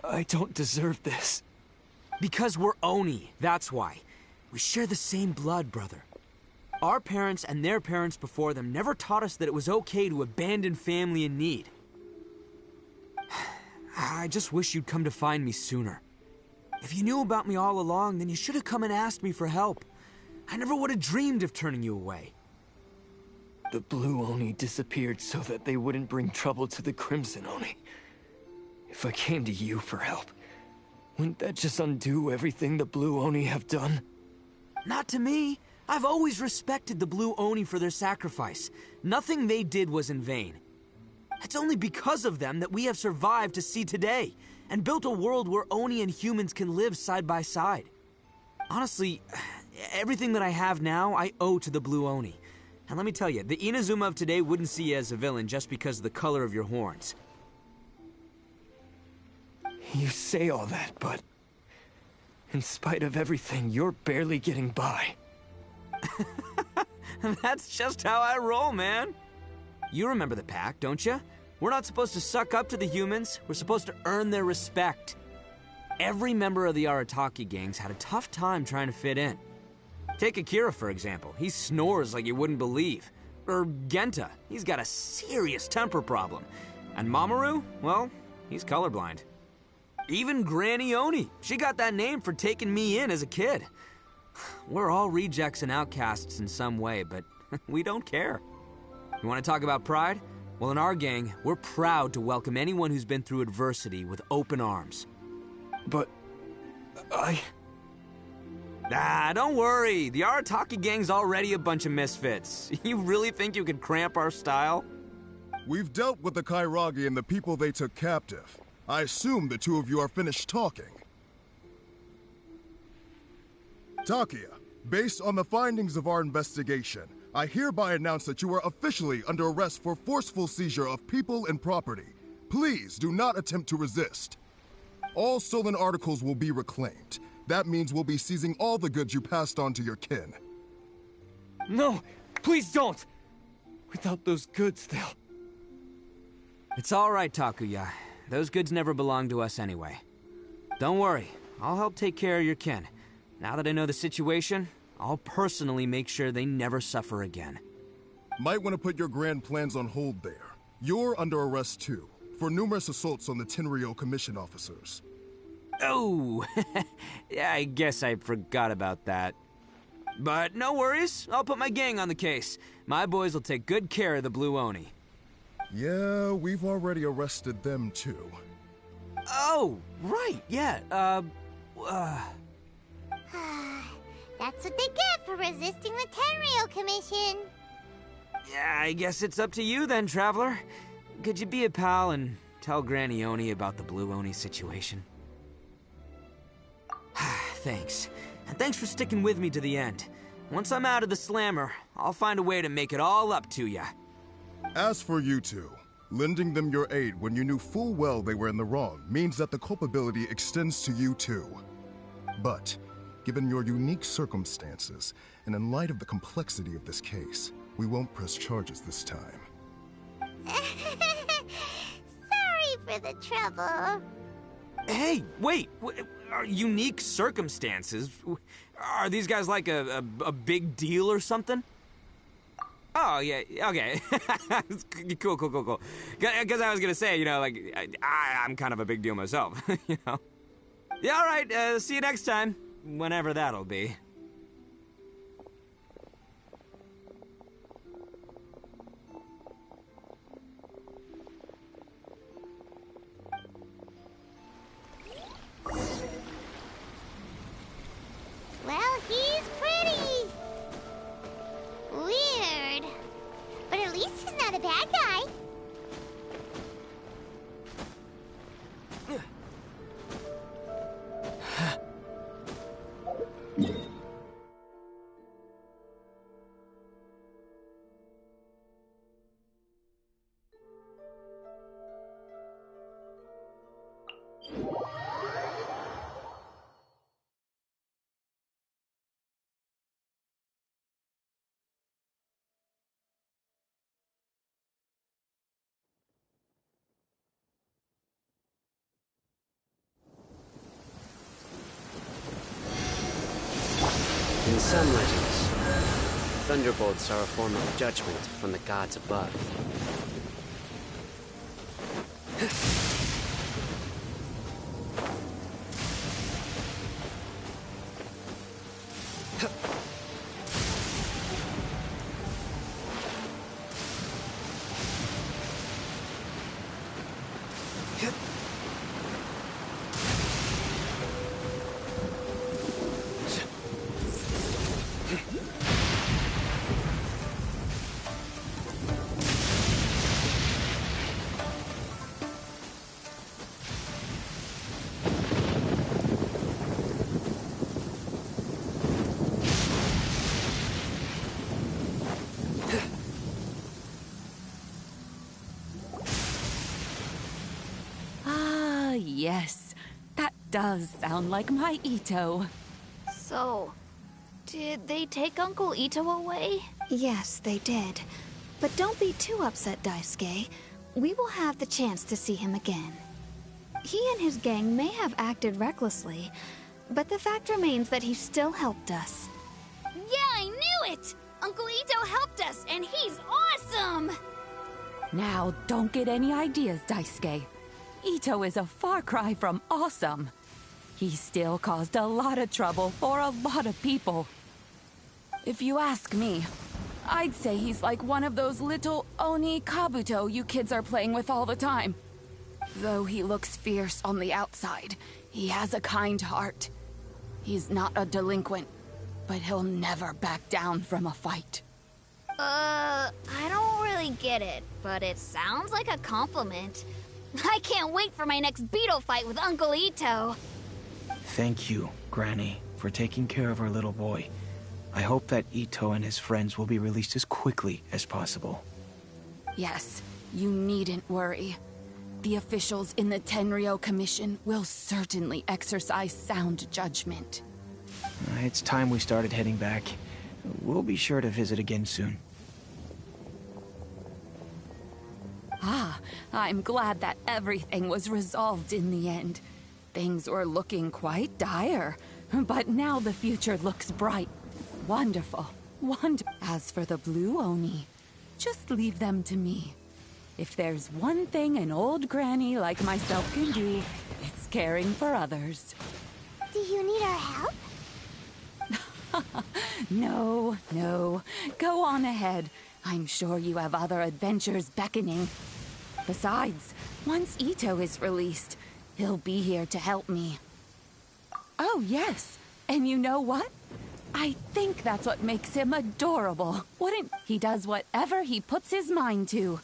I don't deserve this. Because we're Oni, that's why. We share the same blood, brother. Our parents and their parents before them never taught us that it was okay to abandon family in need. I just wish you'd come to find me sooner. If you knew about me all along, then you should have come and asked me for help. I never would have dreamed of turning you away. The Blue Oni disappeared so that they wouldn't bring trouble to the Crimson Oni. If I came to you for help, wouldn't that just undo everything the Blue Oni have done? Not to me. I've always respected the Blue Oni for their sacrifice. Nothing they did was in vain. It's only because of them that we have survived to see today, and built a world where Oni and humans can live side by side. Honestly, everything that I have now, I owe to the Blue Oni. And let me tell you, the Inazuma of today wouldn't see you as a villain just because of the color of your horns. You say all that, but in spite of everything, you're barely getting by. That's just how I roll, man. You remember the pact, don't you? We're not supposed to suck up to the humans. We're supposed to earn their respect. Every member of the Arataki gangs had a tough time trying to fit in. Take Akira, for example. He snores like you wouldn't believe. Or Genta. He's got a serious temper problem. And Mamoru, well, he's colorblind. Even Granny Oni. She got that name for taking me in as a kid. We're all rejects and outcasts in some way, but we don't care. You want to talk about pride? Well, in our gang, we're proud to welcome anyone who's been through adversity with open arms. But... don't worry. The Arataki gang's already a bunch of misfits. You really think you could cramp our style? We've dealt with the Kairagi and the people they took captive. I assume the two of you are finished talking. Takia, based on the findings of our investigation, I hereby announce that you are officially under arrest for forceful seizure of people and property. Please do not attempt to resist. All stolen articles will be reclaimed. That means we'll be seizing all the goods you passed on to your kin. No, please don't! Without those goods, they'll... It's all right, Takuya. Those goods never belonged to us anyway. Don't worry, I'll help take care of your kin. Now that I know the situation, I'll personally make sure they never suffer again. Might want to put your grand plans on hold there. You're under arrest too, for numerous assaults on the Tenryou Commission officers. Oh, yeah, I guess I forgot about that. But no worries, I'll put my gang on the case. My boys will take good care of the Blue Oni. Yeah, we've already arrested them too. Oh, right, yeah, That's what they get for resisting the Tenryou Commission. Yeah, I guess it's up to you then, Traveler. Could you be a pal and tell Granny Oni about the Blue Oni situation? Thanks. And thanks for sticking with me to the end. Once I'm out of the slammer, I'll find a way to make it all up to ya. As for you two, lending them your aid when you knew full well they were in the wrong means that the culpability extends to you too. But, given your unique circumstances, and in light of the complexity of this case, we won't press charges this time. Sorry for the trouble. Hey, wait! Unique circumstances? Are these guys like a big deal or something? Oh, yeah, okay. Cool. Because I was gonna say, you know, like, I'm kind of a big deal myself, you know? Yeah, all right, see you next time. Whenever that'll be. Well, he's pretty. Weird. But at least he's not a bad guy. In some legends, thunderbolts are a form of judgment from the gods above. Yes, that does sound like my Itto. So, did they take Uncle Itto away? Yes, they did. But don't be too upset, Daisuke. We will have the chance to see him again. He and his gang may have acted recklessly, but the fact remains that he still helped us. Yeah, I knew it! Uncle Itto helped us, and he's awesome! Now, don't get any ideas, Daisuke. Itto is a far cry from awesome. he still caused a lot of trouble for a lot of people. If you ask me, I'd say he's like one of those little Oni Kabuto you kids are playing with all the time. Though he looks fierce on the outside, he has a kind heart. He's not a delinquent, but he'll never back down from a fight. I don't really get it, but it sounds like a compliment. I can't wait for my next beetle fight with Uncle Itto. Thank you, Granny, for taking care of our little boy. I hope that Itto and his friends will be released as quickly as possible. Yes, you needn't worry. The officials in the Tenryou Commission will certainly exercise sound judgment. It's time we started heading back. We'll be sure to visit again soon. Ah, I'm glad that everything was resolved in the end. Things were looking quite dire, but now the future looks bright. Wonderful, As for the Blue Oni, just leave them to me. If there's one thing an old granny like myself can do, it's caring for others. Do you need our help? No. Go on ahead. I'm sure you have other adventures beckoning. Besides, once Itto is released, he'll be here to help me. Oh, yes. And you know what? I think that's what makes him adorable. He does whatever he puts his mind to.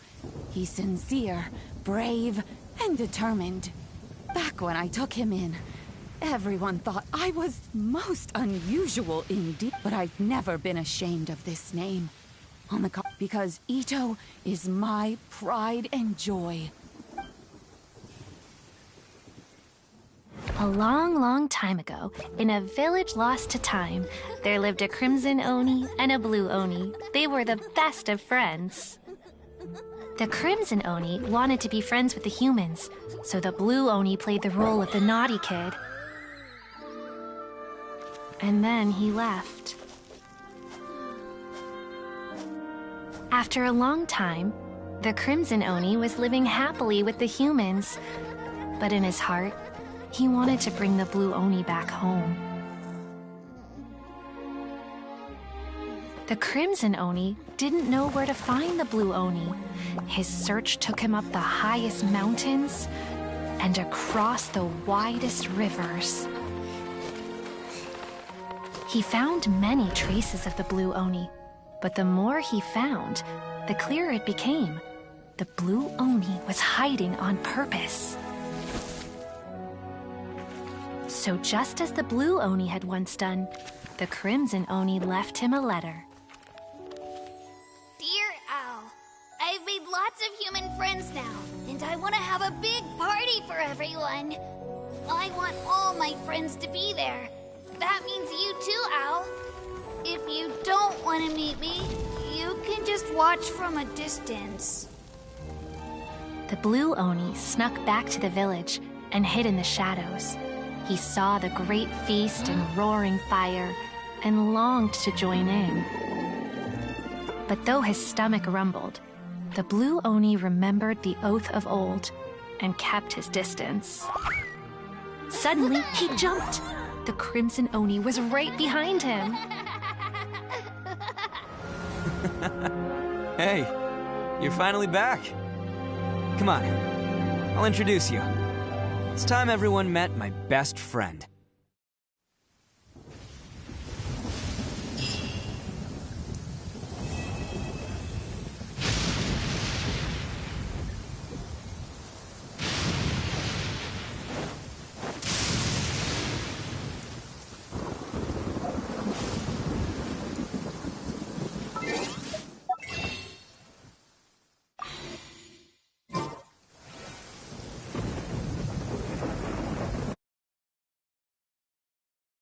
He's sincere, brave, and determined. Back when I took him in, everyone thought I was most unusual indeed, but I've never been ashamed of this name. Because Itto is my pride and joy. A long time ago, in a village lost to time, there lived a crimson Oni and a blue Oni. They were the best of friends. The crimson Oni wanted to be friends with the humans, so the blue Oni played the role of the naughty kid. And then he left. After a long time, the crimson Oni was living happily with the humans, but in his heart, he wanted to bring the blue Oni back home. The crimson Oni didn't know where to find the blue Oni. His search took him up the highest mountains and across the widest rivers. He found many traces of the blue Oni, but the more he found, the clearer it became. The blue Oni was hiding on purpose. So just as the blue Oni had once done, the crimson Oni left him a letter. Dear Al, I've made lots of human friends now, and I want to have a big party for everyone. I want all my friends to be there. That means you too, Al. If you don't want to meet me, you can just watch from a distance. The blue Oni snuck back to the village and hid in the shadows. He saw the great feast and roaring fire and longed to join in. But though his stomach rumbled, the blue Oni remembered the oath of old and kept his distance. Suddenly, he jumped. The crimson Oni was right behind him. Hey, you're finally back. Come on, I'll introduce you. It's time everyone met my best friend.